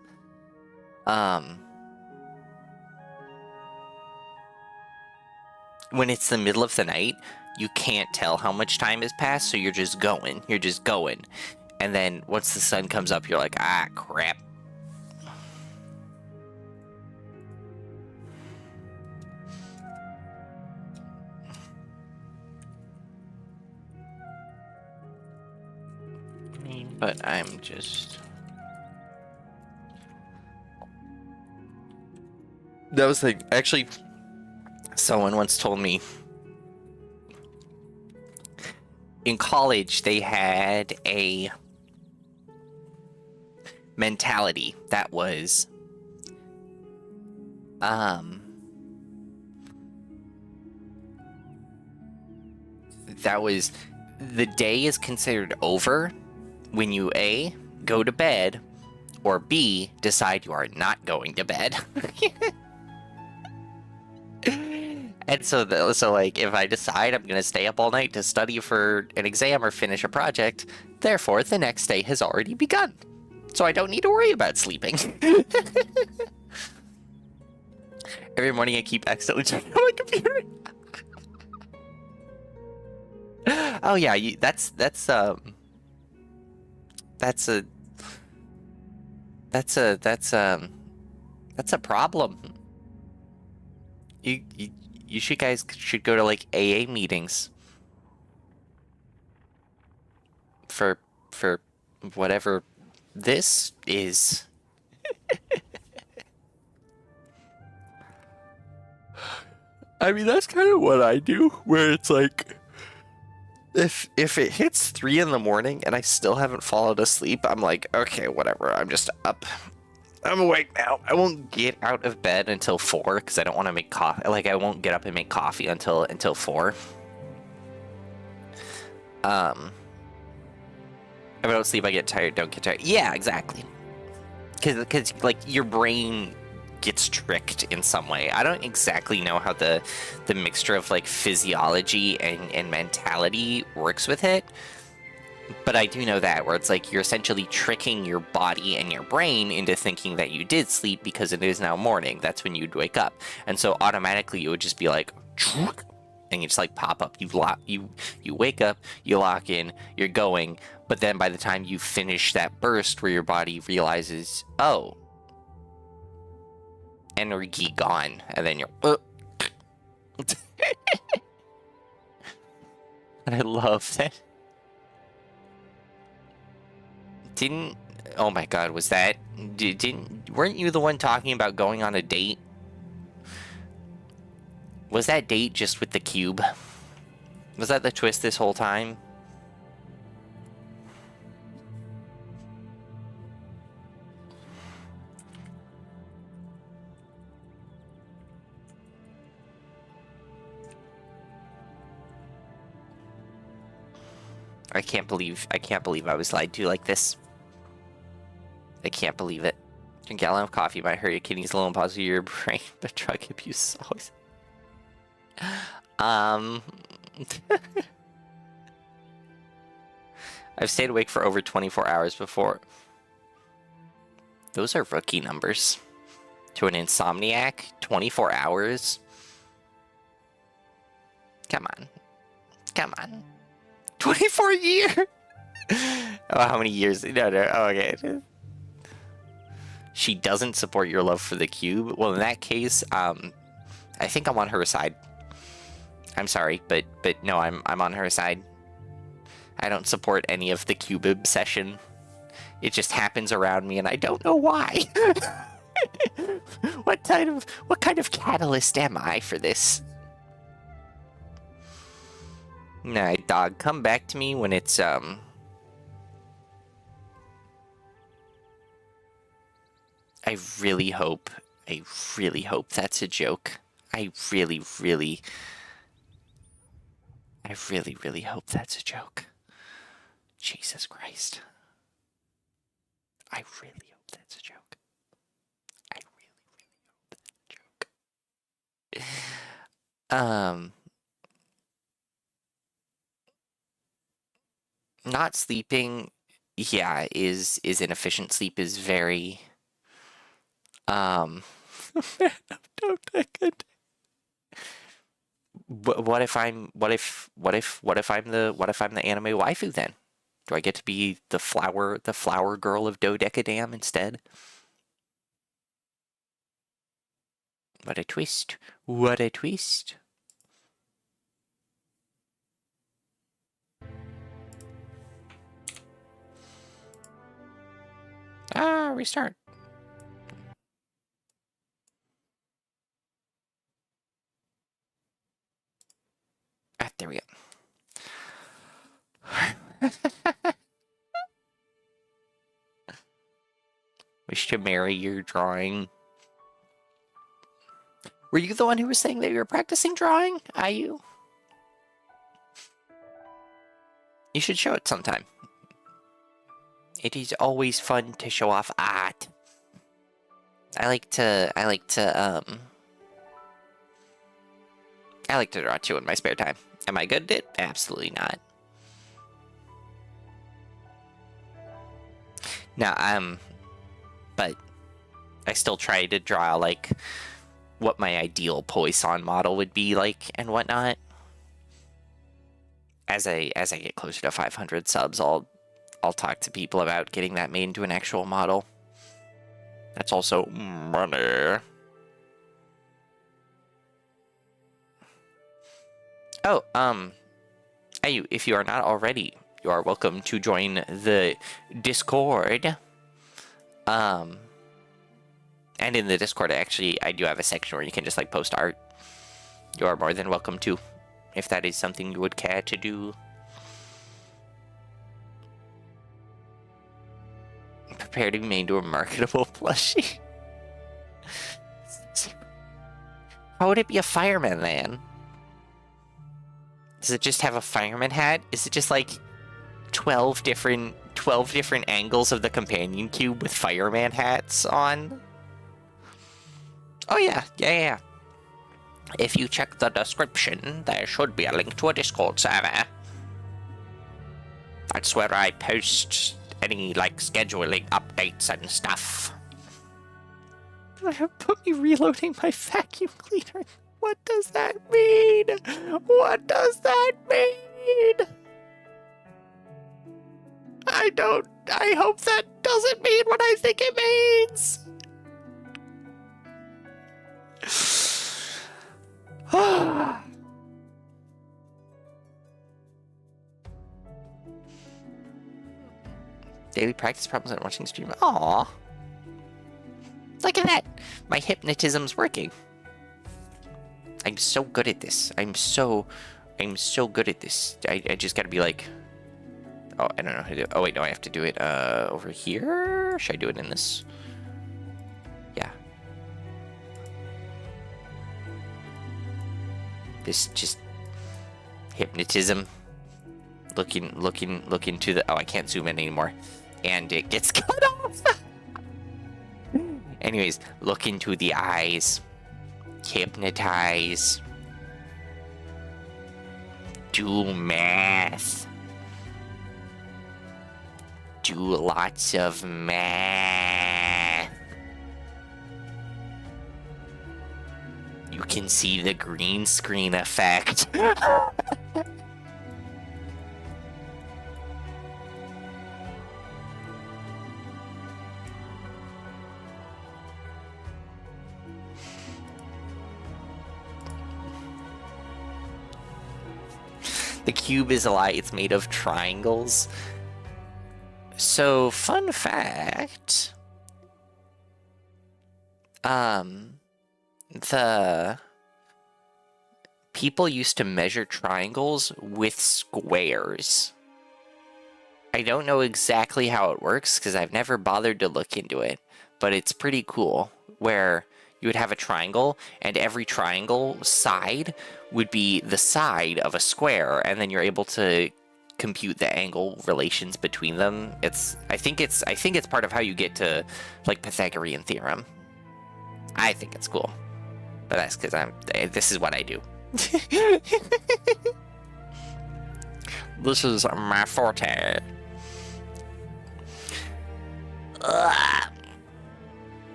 when it's the middle of the night, you can't tell how much time has passed, so you're just going. And then once the sun comes up, you're like, ah, crap. But I'm just... That was like, actually, someone once told me in college they had a mentality that was the day is considered over when you A, go to bed, or B, decide you are not going to bed. And so like, if I decide I'm going to stay up all night to study for an exam or finish a project, therefore the next day has already begun. So I don't need to worry about sleeping. Every morning I keep accidentally turning on my computer. Oh yeah, that's a problem. You guys should go to like AA meetings for whatever this is. I mean, that's kind of what I do, where it's like, if it hits 3 in the morning and I still haven't fallen asleep, I'm like, okay, whatever, I'm just up. I'm awake now. I won't get out of bed until 4 because I don't want to make coffee. Like, I won't get up and make coffee until 4. If I don't sleep, I get tired. Don't get tired. Yeah, exactly. Because like, your brain gets tricked in some way. I don't exactly know how the mixture of like physiology and mentality works with it. But I do know that, where it's like you're essentially tricking your body and your brain into thinking that you did sleep because it is now morning. That's when you'd wake up. And so automatically you would just be like, and you just like pop up. You wake up, you lock in, you're going. But then by the time you finish that burst where your body realizes, oh, energy gone. And then you're... And I love that. Didn't Oh my god, was that... weren't you the one talking about going on a date? Was that date just with the cube? Was that the twist this whole time? I can't believe I was lied to like this. I can't believe it. A gallon of coffee might hurt your kidneys a little and possibly your brain, but drug abuse is always... I've stayed awake for over 24 hours before. Those are rookie numbers. To an insomniac, 24 hours? Come on. Come on. 24 years? Oh, how many years? No. Oh, okay. She doesn't support your love for the cube? Well, in that case, I think I'm on her side. I'm sorry, but no, I'm on her side. I don't support any of the cube obsession. It just happens around me, and I don't know why. What kind of catalyst am I for this? Nah, dog, come back to me when it's I really hope that's a joke. I really hope that's a joke. Jesus Christ. I really hope that's a joke. I really hope that's a joke. Not sleeping, yeah, is inefficient. Sleep is very don't what if I'm the anime waifu then? Do I get to be the flower girl of Dodecadam instead? What a twist. What a twist. Restart. There we go. Wish to marry your drawing. Were you the one who was saying that you were practicing drawing? Are you? You should show it sometime. It is always fun to show off art. I like to draw too in my spare time. Am I good at it? Absolutely not. No, but I still try to draw like what my ideal Poisson model would be like and whatnot. As I get closer to 500 subs, I'll talk to people about getting that made into an actual model. That's also money. Oh, if you are not already, you are welcome to join the Discord. And in the Discord, actually, I do have a section where you can just, like, post art. You are more than welcome to, if that is something you would care to do. Prepare to be made into a marketable plushie. How would it be a fireman, then? Does it just have a fireman hat? Is it just, like, 12 different angles of the companion cube with fireman hats on? Oh, yeah. If you check the description, there should be a link to a Discord server. That's where I post any, like, scheduling updates and stuff. Put me reloading my vacuum cleaner. What does that mean? What does that mean? I hope that doesn't mean what I think it means. Daily practice problems and watching stream. Aww. Look at that. My hypnotism's working. I'm so good at this. I'm so good at this. I just gotta be like... Oh, I don't know how to do it. Oh, wait, no, I have to do it over here? Should I do it in this? Yeah. This just... Hypnotism. Look into the... Oh, I can't zoom in anymore. And it gets cut off! Anyways, look into the eyes. Hypnotize. Do math. Do lots of math. You can see the green screen effect. The cube is a lie. It's made of triangles. So, fun fact. The people used to measure triangles with squares. I don't know exactly how it works because I've never bothered to look into it, but it's pretty cool where you would have a triangle and every triangle side would be the side of a square, and then you're able to compute the angle relations between them. I think it's part of how you get to like Pythagorean theorem. I think it's cool. But that's because this is what I do. This is my forte.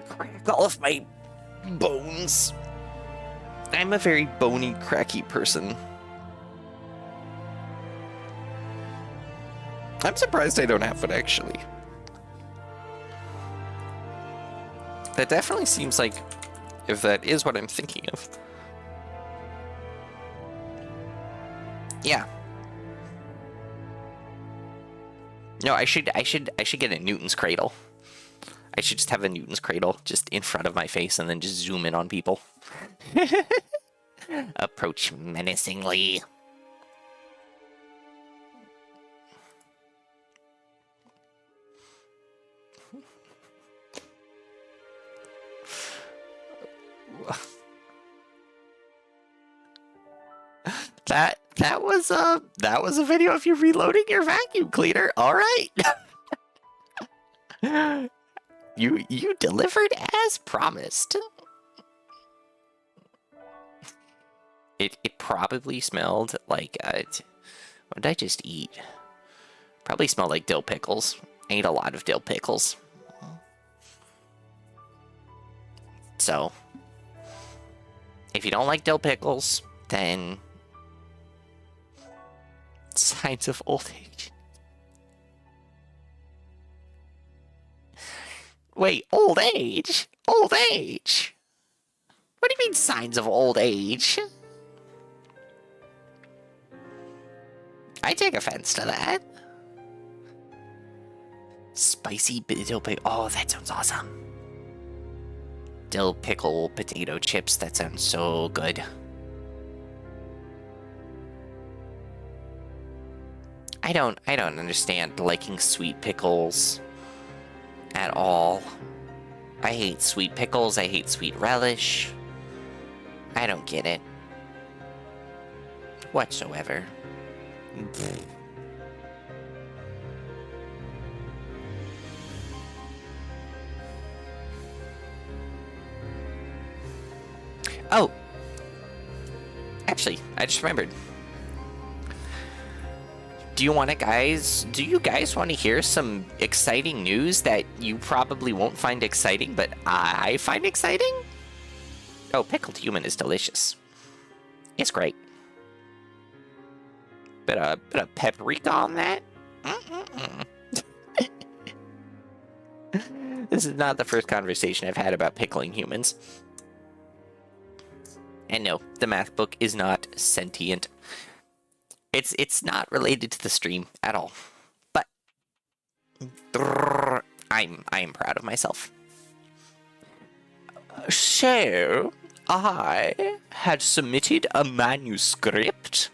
Crack all of my bones. I'm a very bony, cracky person. I'm surprised I don't have it, actually. That definitely seems like, if that is what I'm thinking of. Yeah. No, I should get a Newton's cradle. I should just have a Newton's cradle just in front of my face and then just zoom in on people. Approach menacingly. That was a video of you reloading your vacuum cleaner. All right. You delivered as promised. It probably smelled like what did I just eat? Probably smelled like dill pickles. I ate a lot of dill pickles. So if you don't like dill pickles, then signs of old age. Wait, old age? Old age? What do you mean signs of old age? I take offense to that. Spicy dill pickle. Oh, that sounds awesome. Dill pickle potato chips. That sounds so good. I don't understand liking sweet pickles at all. I hate sweet pickles. I hate sweet relish. I don't get it whatsoever. Oh, actually, I just remembered. Do you guys want to hear some exciting news that you probably won't find exciting, but I find exciting? Oh, pickled human is delicious. It's great. Bit of paprika on that. This is not the first conversation I've had about pickling humans. And no, the math book is not sentient. It's not related to the stream at all. But I'm proud of myself. So, I had submitted a manuscript,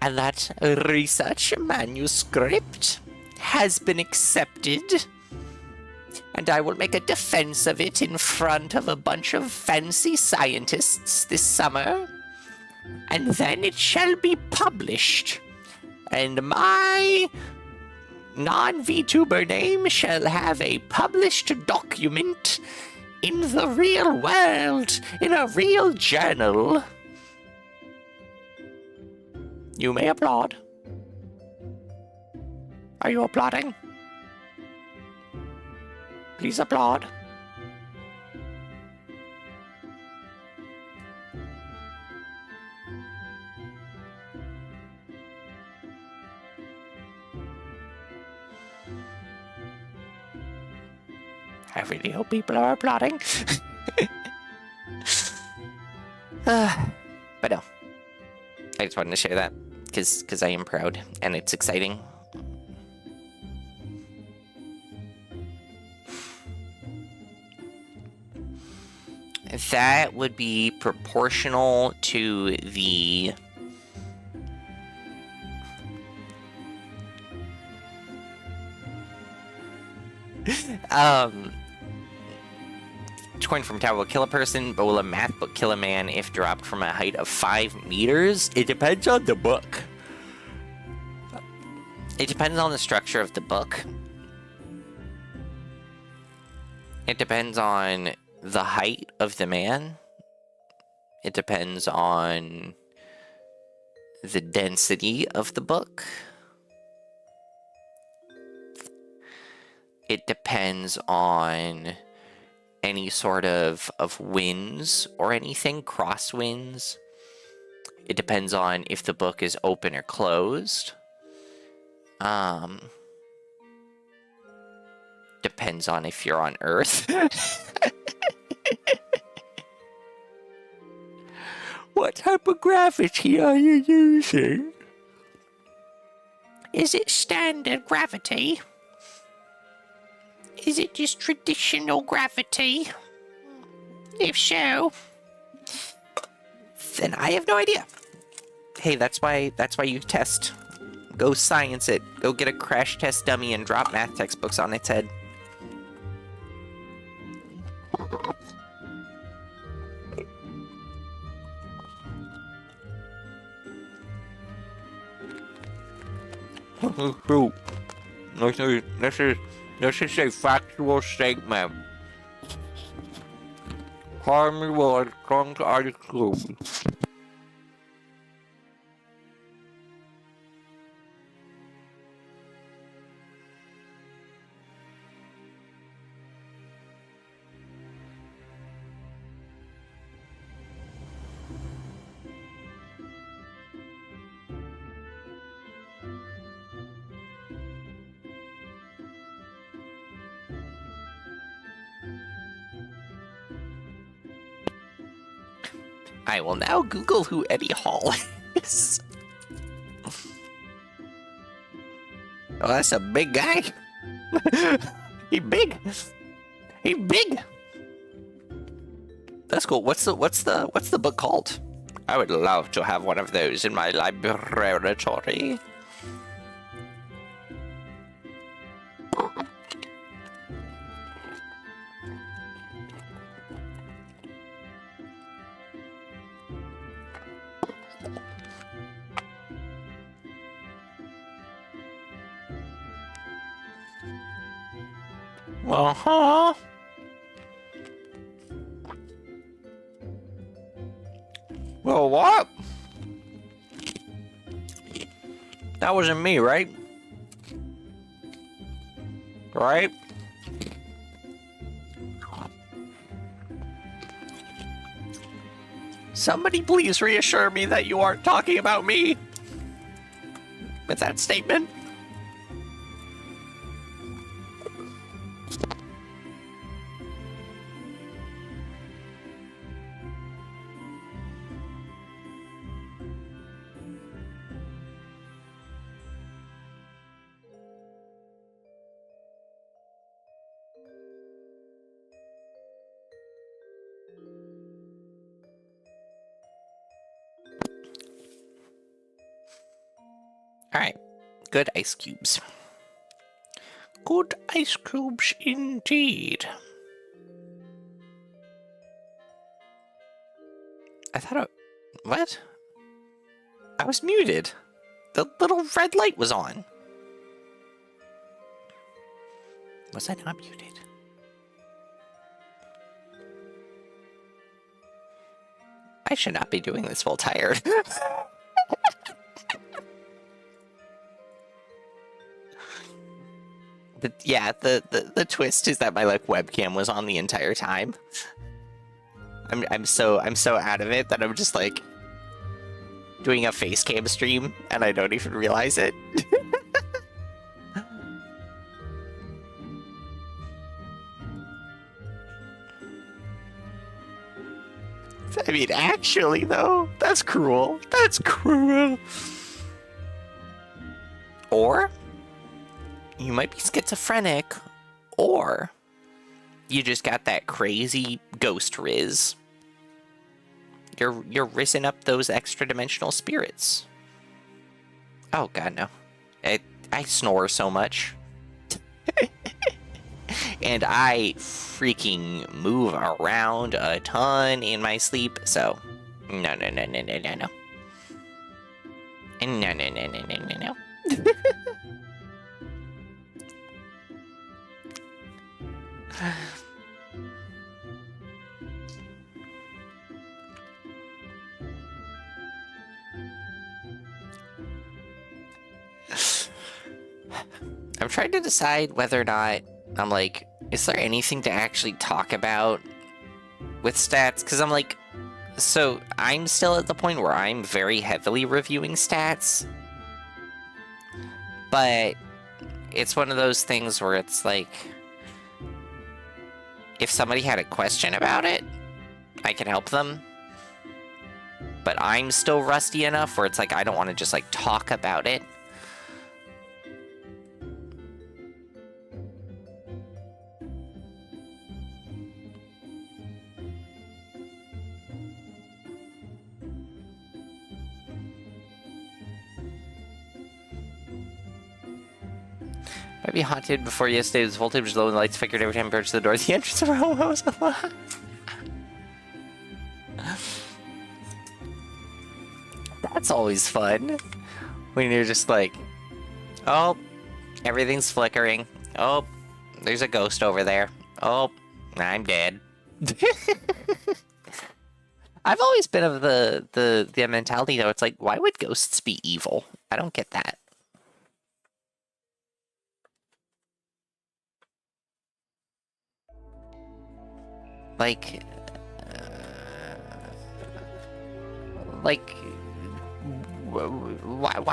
and that research manuscript has been accepted, and I will make a defense of it in front of a bunch of fancy scientists this summer, and then it shall be published, and my non-VTuber name shall have a published document in the real world, in a real journal. You may applaud. Are you applauding? Please applaud. I really hope people are applauding. But no, I just wanted to share that because I am proud and it's exciting. That would be proportional to the coin from tower will kill a person, but will a math book kill a man if dropped from a height of 5 meters? It depends on the book. It depends on the structure of the book. It depends on the height of the man. It depends on the density of the book. It depends on any sort of winds or anything, crosswinds. It depends on if the book is open or closed. Depends on if you're on Earth. What type of gravity are you using? Is it standard gravity? Is it just traditional gravity? If so, then I have no idea. Hey, that's why you test. Go science it. Go get a crash test dummy and drop math textbooks on its head. This is a factual statement. Call me what comes out of school. I will now Google who Eddie Hall is. Oh, that's a big guy. He big. He big. That's cool. What's the book called? I would love to have one of those in my library. Uh-huh. Well, what? That wasn't me, right? Right? Somebody please reassure me that you aren't talking about me with that statement. Alright. Good ice cubes. Good ice cubes indeed. I thought what? I was muted. The little red light was on. Was I not muted? I should not be doing this while tired. The twist is that my webcam was on the entire time. I'm so out of it that I'm just doing a face cam stream and I don't even realize it. I mean, actually, though, that's cruel. That's cruel. Or you might be schizophrenic, or you just got that crazy ghost riz. You're rizzing up those extra-dimensional spirits. Oh, God, no. I snore so much. And I freaking move around a ton in my sleep, so no. No. I'm trying to decide whether or not I'm is there anything to actually talk about with stats? Because I'm so I'm still at the point where I'm very heavily reviewing stats. But it's one of those things where it's if somebody had a question about it, I can help them. But I'm still rusty enough where it's I don't want to just talk about it. Might be haunted before yesterday's voltage was low and the lights flickered every time I approached the door. The entrance of our home was alive. That's always fun. When you're just oh, everything's flickering. Oh, there's a ghost over there. Oh, I'm dead. I've always been of the mentality though, it's why would ghosts be evil? I don't get that. Why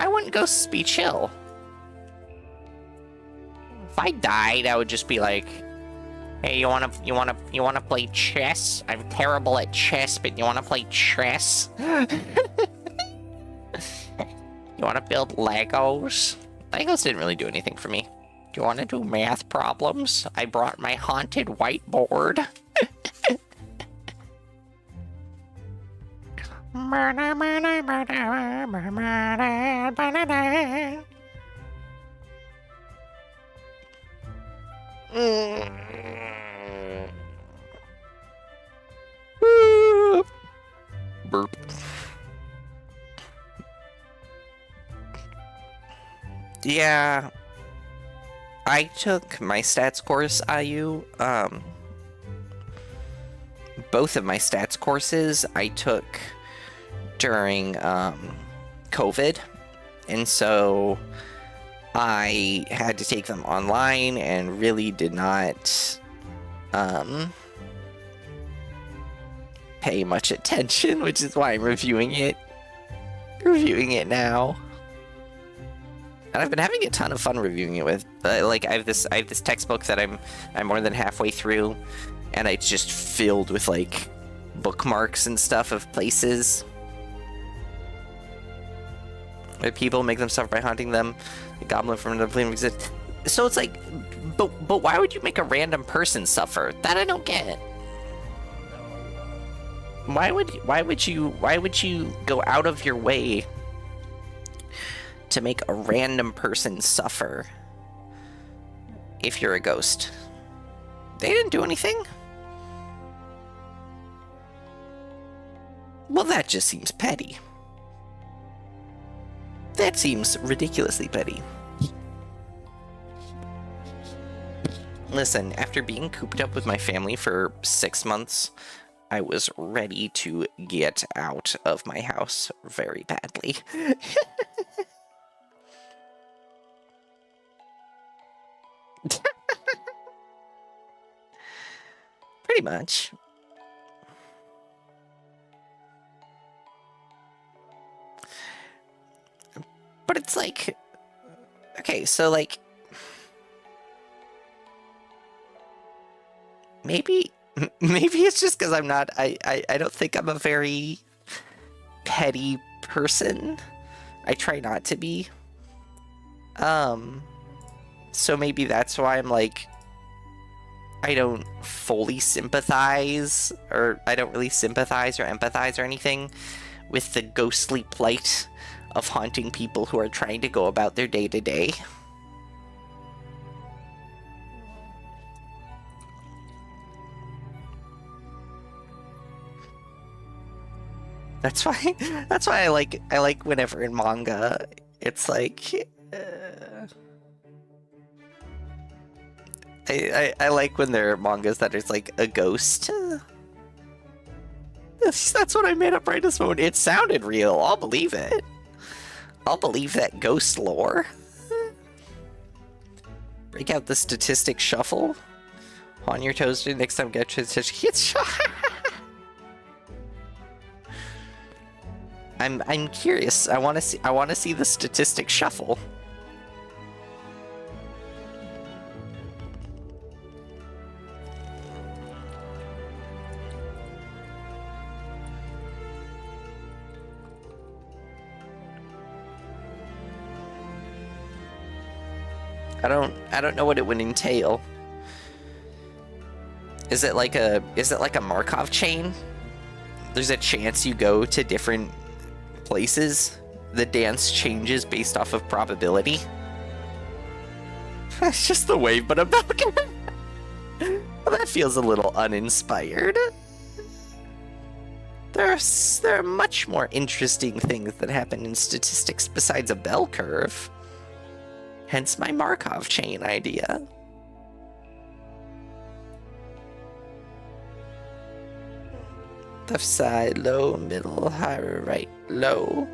wouldn't ghosts be chill? If I died, I would just be hey, you wanna play chess? I'm terrible at chess, but you wanna play chess? You wanna build Legos? Legos didn't really do anything for me. Do you wanna do math problems? I brought my haunted whiteboard. Burp. Yeah, I took my stats course, IU. Both of my stats courses I took during COVID, and so I had to take them online and really did not pay much attention, which is why I'm reviewing it now. And I've been having a ton of fun reviewing it with I have this textbook that I'm more than halfway through, and it's just filled with bookmarks and stuff of places where people make them suffer by haunting them. The goblin from another plane exists. So it's but why would you make a random person suffer? That I don't get. Why would you go out of your way to make a random person suffer if you're a ghost. They didn't do anything. Well, that just seems petty. That seems ridiculously petty. Listen, after being cooped up with my family for 6 months, I was ready to get out of my house very badly. Pretty much. But it's like, okay, so like, maybe it's just because I'm not, I don't think I'm a very petty person. I try not to be. So maybe that's why I'm like, I don't fully sympathize, or I don't really sympathize or empathize or anything with the ghostly plight of haunting people who are trying to go about their day-to-day. That's why I like whenever in manga, it's like, I like when there are mangas that it's like a ghost. That's what I made up right this moment. It sounded real. I'll believe it. I'll believe that ghost lore. Break out the statistic shuffle. On your toes next time get statistics. I'm curious. I want to see the statistic shuffle. I don't know what it would entail. Is it like a Markov chain? There's a chance you go to different places. The dance changes based off of probability. It's just the wave, but about well, that feels a little uninspired. There are much more interesting things that happen in statistics besides a bell curve. Hence my Markov chain idea. Left side, low, middle, high, right, low.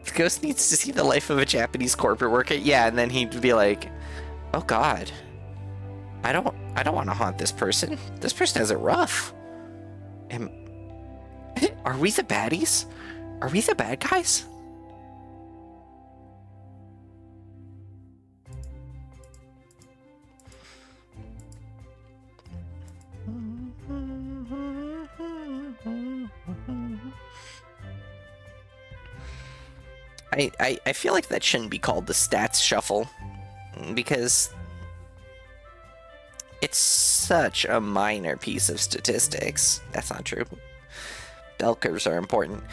The ghost needs to see the life of a Japanese corporate worker. Yeah, and then he'd be like, "Oh God, I don't want to haunt this person. This person has it rough. Are we the baddies? Are we the bad guys?" I feel like that shouldn't be called the stats shuffle, because it's such a minor piece of statistics. That's not true. Bell curves are important.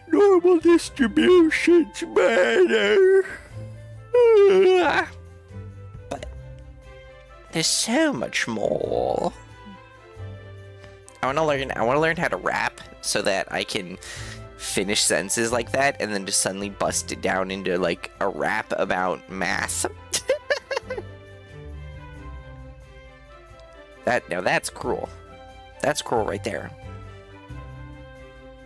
Normal distributions matter. But there's so much more. I want to learn how to rap so that I can finish sentences like that and then just suddenly bust it down into like a rap about math. That's cruel. That's cruel right there.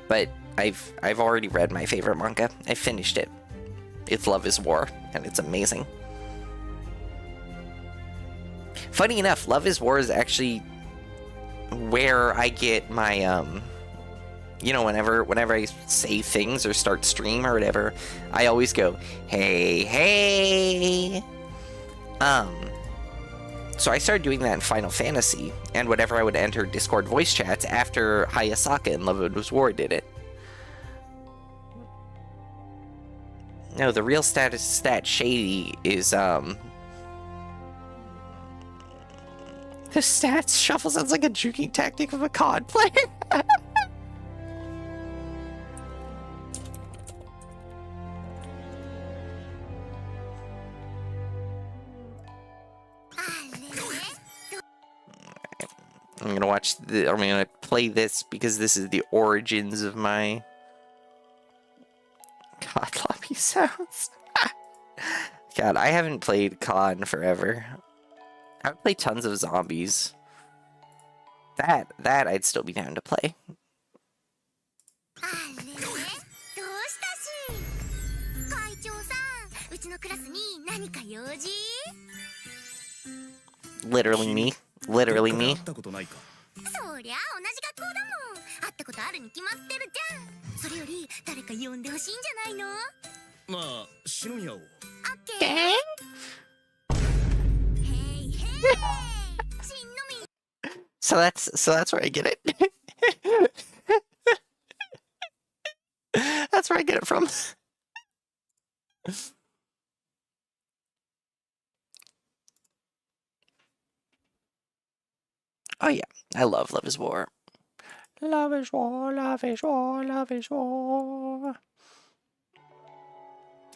But I've already read my favorite manga. I finished it. It's Love is War, and it's amazing. Funny enough, Love is War is actually where I get my you know, whenever I say things or start stream or whatever, I always go, "Hey, hey." So I started doing that in Final Fantasy, and whenever I would enter Discord voice chats after Hayasaka in Love is War did it. No, the real stat shady is the stats shuffle sounds like a juking tactic of a COD player. I'm gonna play this because this is the origins of my COD lobby sounds. God, I haven't played COD in forever. I would play tons of zombies. That I'd still be down to play. Literally me. Literally me. Okay. So that's where I get it. That's where I get it from. Oh yeah, I love Love is War. Love is war, love is war, love is war.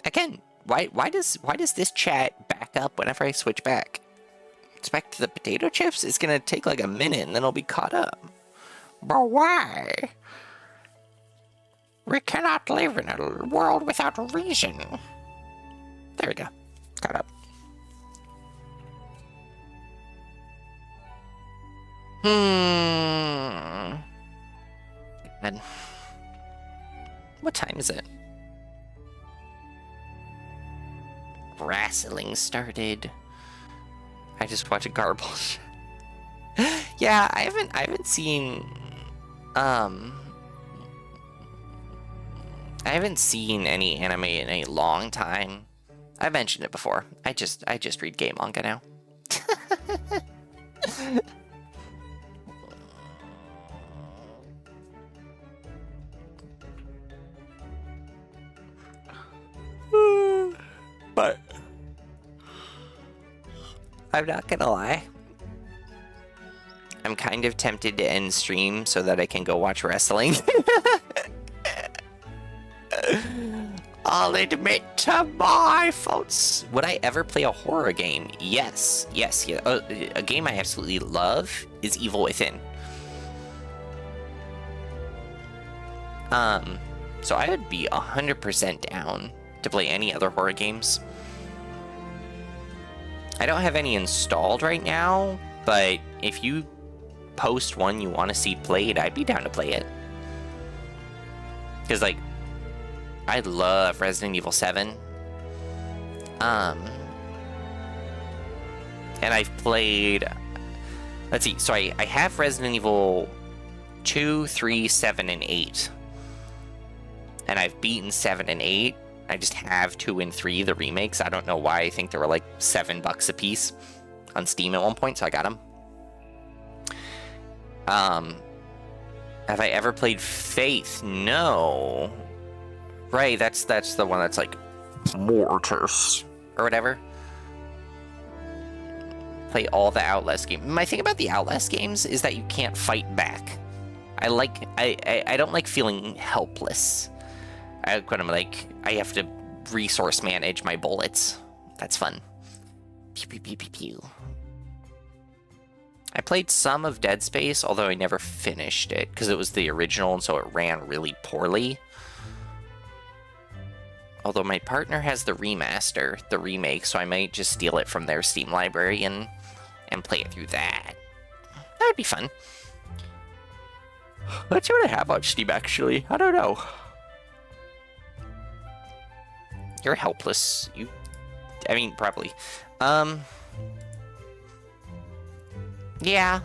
Again, why does this chat back up whenever I switch back? It's back to the potato chips? It's gonna take like a minute and then I'll be caught up. But why? We cannot live in a world without reason. There we go. Caught up. And what time is it? Wrestling started. I just watched a garble. Yeah, I haven't seen I haven't seen any anime in a long time. I mentioned it before. I just read gay manga now. But I'm not gonna lie. I'm kind of tempted to end stream so that I can go watch wrestling. I'll admit to my faults. Would I ever play a horror game? Yes. Yes. Yeah. A game I absolutely love is Evil Within. So I would be 100% down to play any other horror games. I don't have any installed right now, but if you post one you want to see played, I'd be down to play it. Because, like, I love Resident Evil 7. And I've played... Let's see, so I have Resident Evil 2, 3, 7, and 8. And I've beaten 7 and 8. I just have 2 and 3, the remakes. I don't know why. I think they were like $7 a piece on Steam at one point, so I got them. Have I ever played Faith? No. Right, that's the one that's like Mortis or whatever. Play all the Outlast games. My thing about the Outlast games is that you can't fight back. I don't like feeling helpless. When I'm like, I have to resource manage my bullets. That's fun. Pew pew pew pew pew. I played some of Dead Space, although I never finished it because it was the original and so it ran really poorly. Although my partner has the remaster, the remake, so I might just steal it from their Steam library and play it through that. That would be fun. Let's see what I have on Steam, actually. I don't know. You're helpless. I mean, probably. Yeah.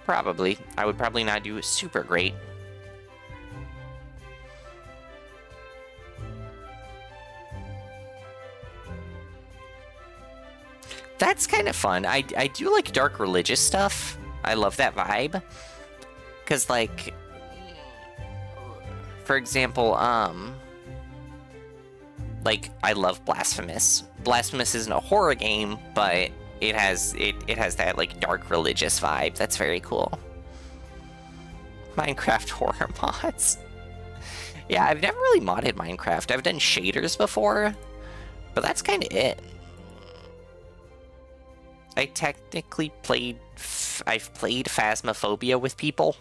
Probably. I would probably not do super great. That's kind of fun. I do like dark religious stuff. I love that vibe. Because, like, for example, like, I love Blasphemous. Blasphemous isn't a horror game, but it has that, like, dark religious vibe. That's very cool. Minecraft horror mods. Yeah, I've never really modded Minecraft. I've done shaders before, but that's kind of it. I technically played... I've played Phasmophobia with people.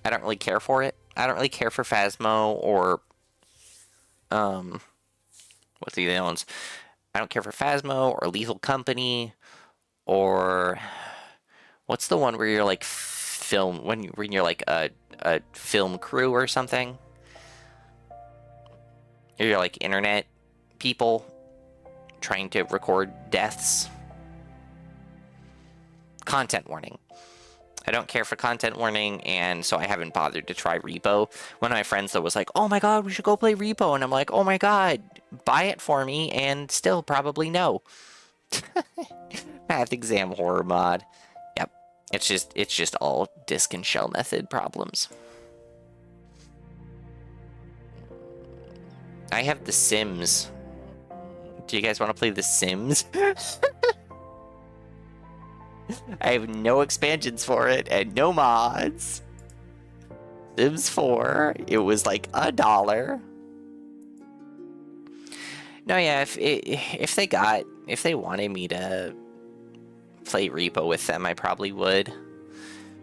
I don't really care for it. I don't really care for Phasmo or... What's the other ones? I don't care for Phasmo or Lethal Company or... What's the one where you're like film... When you're like a film crew or something? You're like internet people trying to record deaths. Content warning. I don't care for content warning, and so I haven't bothered to try Repo. One of my friends though was like, oh my god, we should go play Repo, and I'm like, oh my god, buy it for me, and still probably no. Math exam horror mod. Yep. It's just all disk and shell method problems. I have The Sims. Do you guys want to play The Sims? I have no expansions for it and no mods. Sims 4, it was like $1. No, yeah, if they wanted me to play Repo with them, I probably would,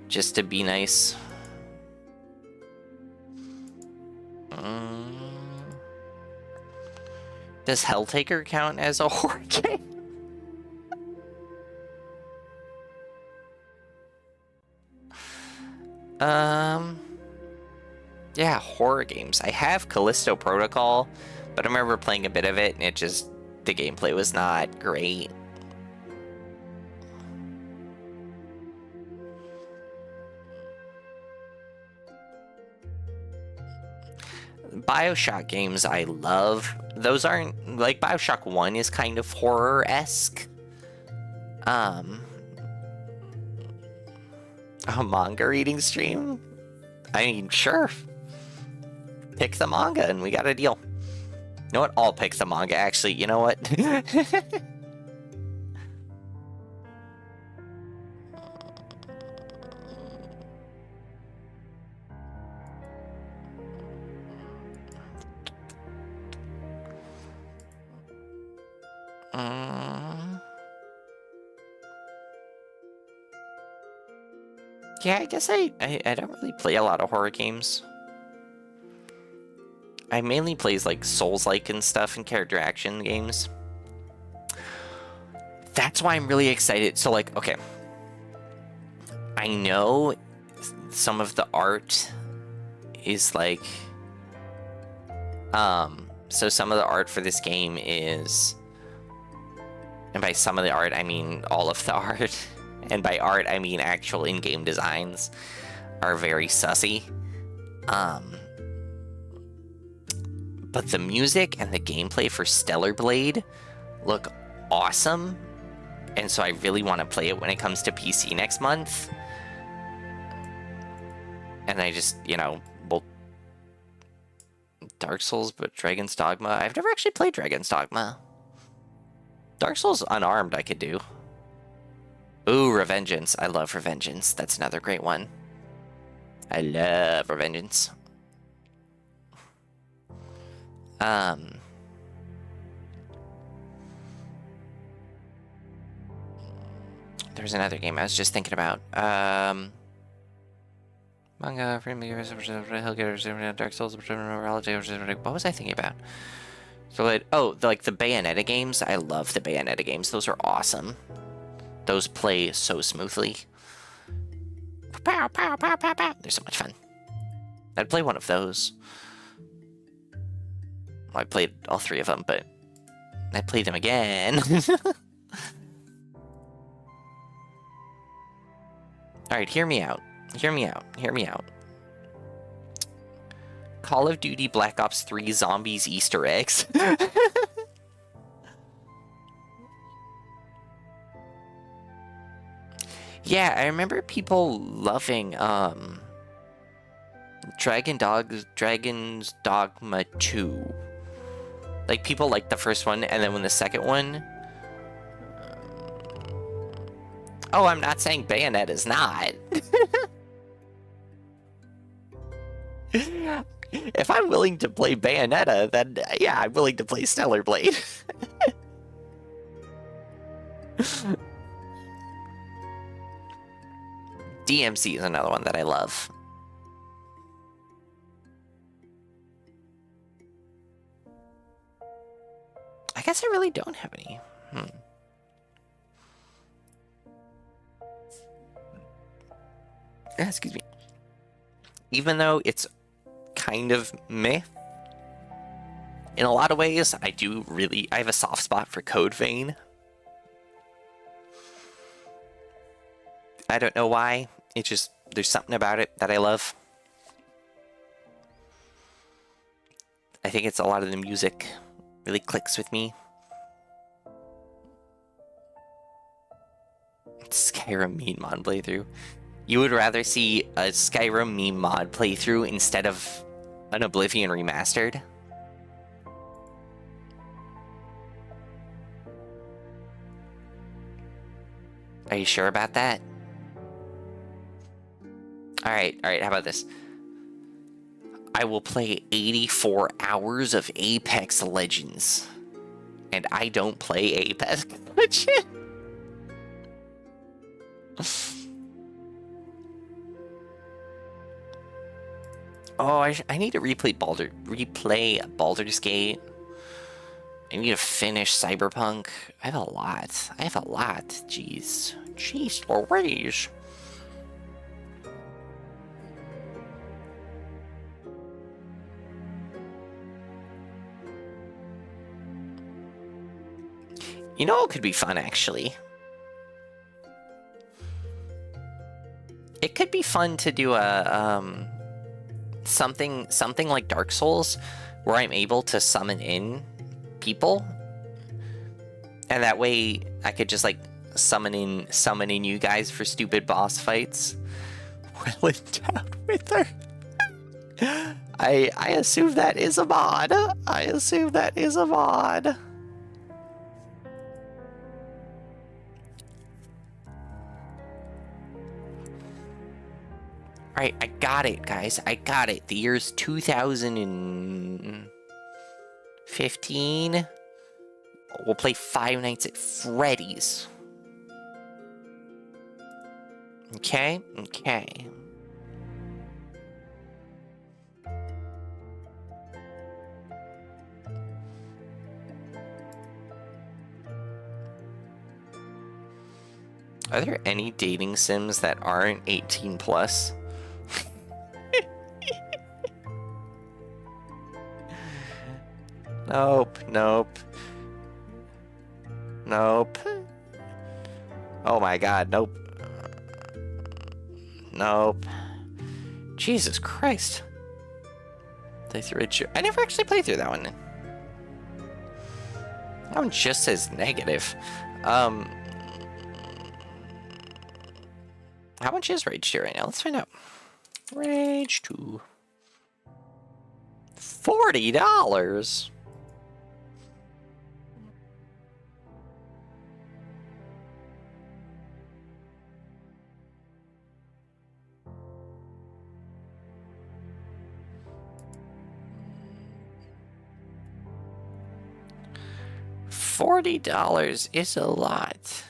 just to be nice. Does Helltaker count as a horror game? Yeah, horror games. I have Callisto Protocol, but I remember playing a bit of it, and the gameplay was not great. BioShock games I love. Those aren't, like, BioShock 1 is kind of horror-esque. A manga reading stream? I mean, sure. Pick the manga and we got a deal. You know what? I'll pick the manga, actually. You know what? Yeah, I guess I don't really play a lot of horror games. I mainly plays like Souls-like and stuff and character action games. That's why I'm really excited. So like, okay. I know some of the art is like... So some of the art for this game is... And by some of the art, I mean all of the art. And by art, I mean actual in-game designs are very sussy. But the music and the gameplay for Stellar Blade look awesome. And so I really want to play it when it comes to PC next month. And I just, you know, well, Dark Souls, but Dragon's Dogma. I've never actually played Dragon's Dogma. Dark Souls Unarmed I could do. Ooh, Revengeance. I love Revengeance. That's another great one. I love Revengeance. There's another game I was just thinking about. Manga, Dark Souls, what was I thinking about? So, like the Bayonetta games. I love the Bayonetta games. Those are awesome. Those play so smoothly. Pow, pow, pow, pow, pow. They're so much fun. I'd play one of those. Well, I played all three of them, but I'd play them again. Alright, hear me out. Hear me out. Hear me out. Call of Duty Black Ops 3 Zombies Easter eggs. Yeah, I remember people loving Dragon's Dogma 2. Like, people liked the first one, and then when the second one... Oh, I'm not saying Bayonetta is not. If I'm willing to play Bayonetta, then yeah, I'm willing to play Stellar Blade. DMC is another one that I love. I guess I really don't have any. Excuse me. Even though it's kind of meh, in a lot of ways, I have a soft spot for Code Vein. I don't know why. It's just, there's something about it that I love. I think it's a lot of the music really clicks with me. Skyrim meme mod playthrough. You would rather see a Skyrim meme mod playthrough instead of an Oblivion remastered? Are you sure about that? Alright, how about this? I will play 84 hours of Apex Legends. And I don't play Apex Legends. Oh, I need to replay Baldur's Gate. I need to finish Cyberpunk. I have a lot. Jeez. Jeez Louise. You know what could be fun, actually? It could be fun to do a, something like Dark Souls, where I'm able to summon in people, and that way I could just like summon in you guys for stupid boss fights. Well endowed with her. I assume that is a mod. Alright, I got it, guys. I got it. The year's 2015. We'll play Five Nights at Freddy's. Okay? Are there any dating sims that aren't 18 plus? Nope. Oh my god, nope. Jesus Christ. I never actually played through that one. That one just says negative. How much is Rage 2 right now? Let's find out. Rage 2. $40. $40 is a lot.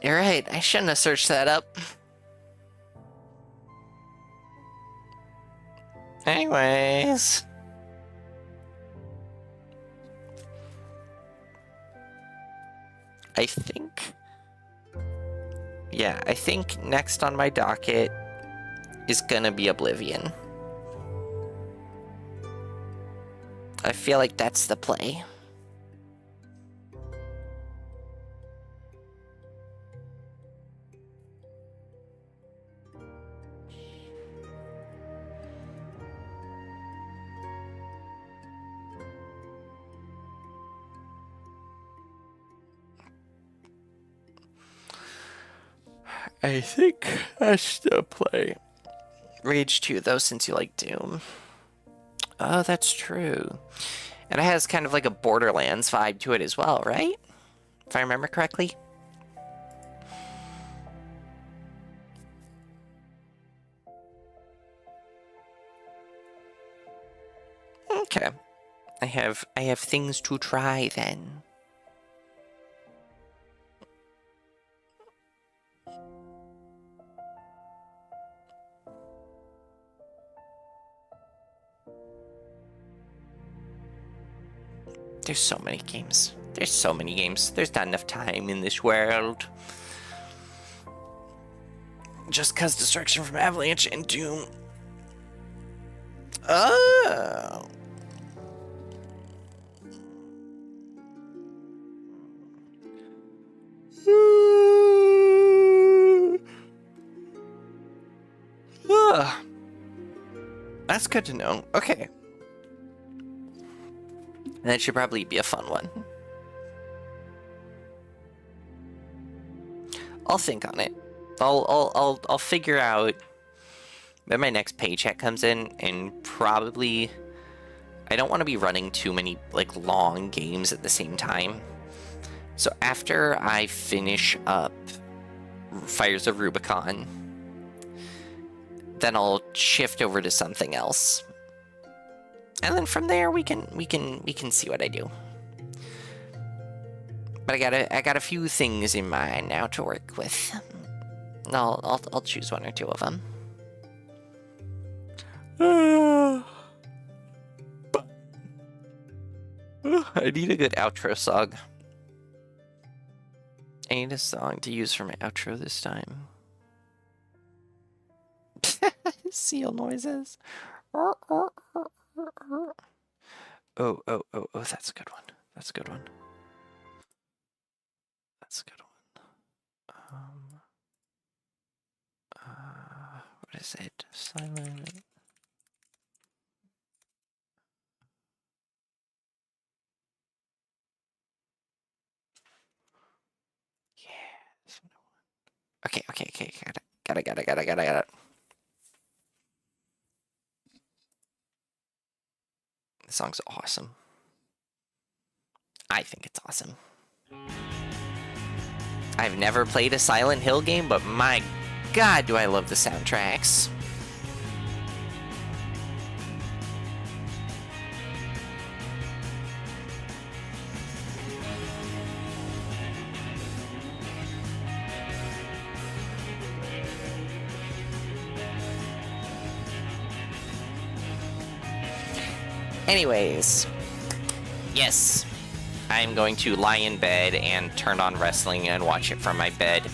You're right, I shouldn't have searched that up. Anyways. I think next on my docket is gonna be Oblivion. I feel like that's the play. I think I still play Rage 2 though, since you like Doom. Oh, that's true. And it has kind of like a Borderlands vibe to it as well, right? If I remember correctly. Okay. I have things to try then. There's so many games. There's so many games. There's not enough time in this world. Just cause Destruction from Avalanche and Doom. Oh. That's good to know. Okay. That should probably be a fun one. I'll think on it. I'll figure out when my next paycheck comes in, and probably I don't want to be running too many like long games at the same time. So after I finish up Fires of Rubicon, then I'll shift over to something else. And then from there we can see what I do. But I got a few things in mind now to work with. I'll choose one or two of them. I need a good outro song. I need a song to use for my outro this time. Seal noises. Oh, that's a good one. That's a good one. That's a good one. What is it? Silent. Yeah. Okay. Got it. The song's awesome. I think it's awesome. I've never played a Silent Hill game, but my God, do I love the soundtracks. Anyways, yes, I'm going to lie in bed and turn on wrestling and watch it from my bed.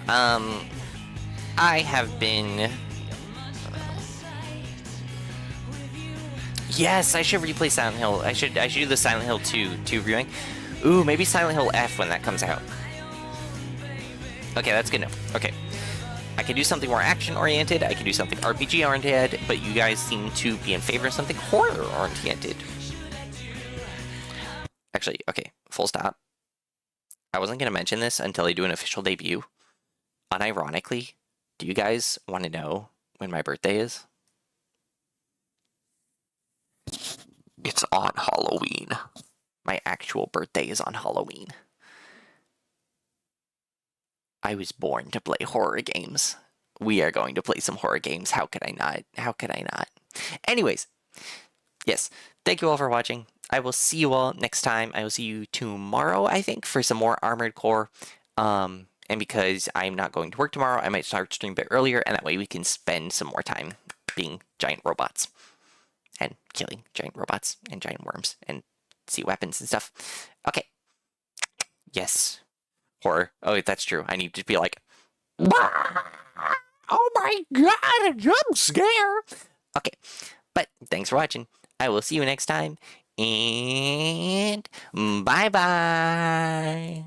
I have been... Yes, I should replay Silent Hill. I should do the Silent Hill 2 viewing. Ooh, maybe Silent Hill F when that comes out. Okay, that's good enough. Okay. I could do something more action-oriented, I could do something RPG-oriented, but you guys seem to be in favor of something horror-oriented. Actually, okay, full stop. I wasn't going to mention this until I do an official debut. Unironically, do you guys want to know when my birthday is? It's on Halloween. My actual birthday is on Halloween. I was born to play horror games. We are going to play some horror games. How could I not? How could I not? Anyways, yes, thank you all for watching. I will see you all next time. I will see you tomorrow, I think, for some more Armored Core. And because I'm not going to work tomorrow, I might start stream a bit earlier, and that way we can spend some more time being giant robots and killing giant robots and giant worms and see weapons and stuff. Okay. Yes. Horror. Oh, that's true. I need to be like, oh my God, a jump scare. Okay. But thanks for watching. I will see you next time. And bye-bye.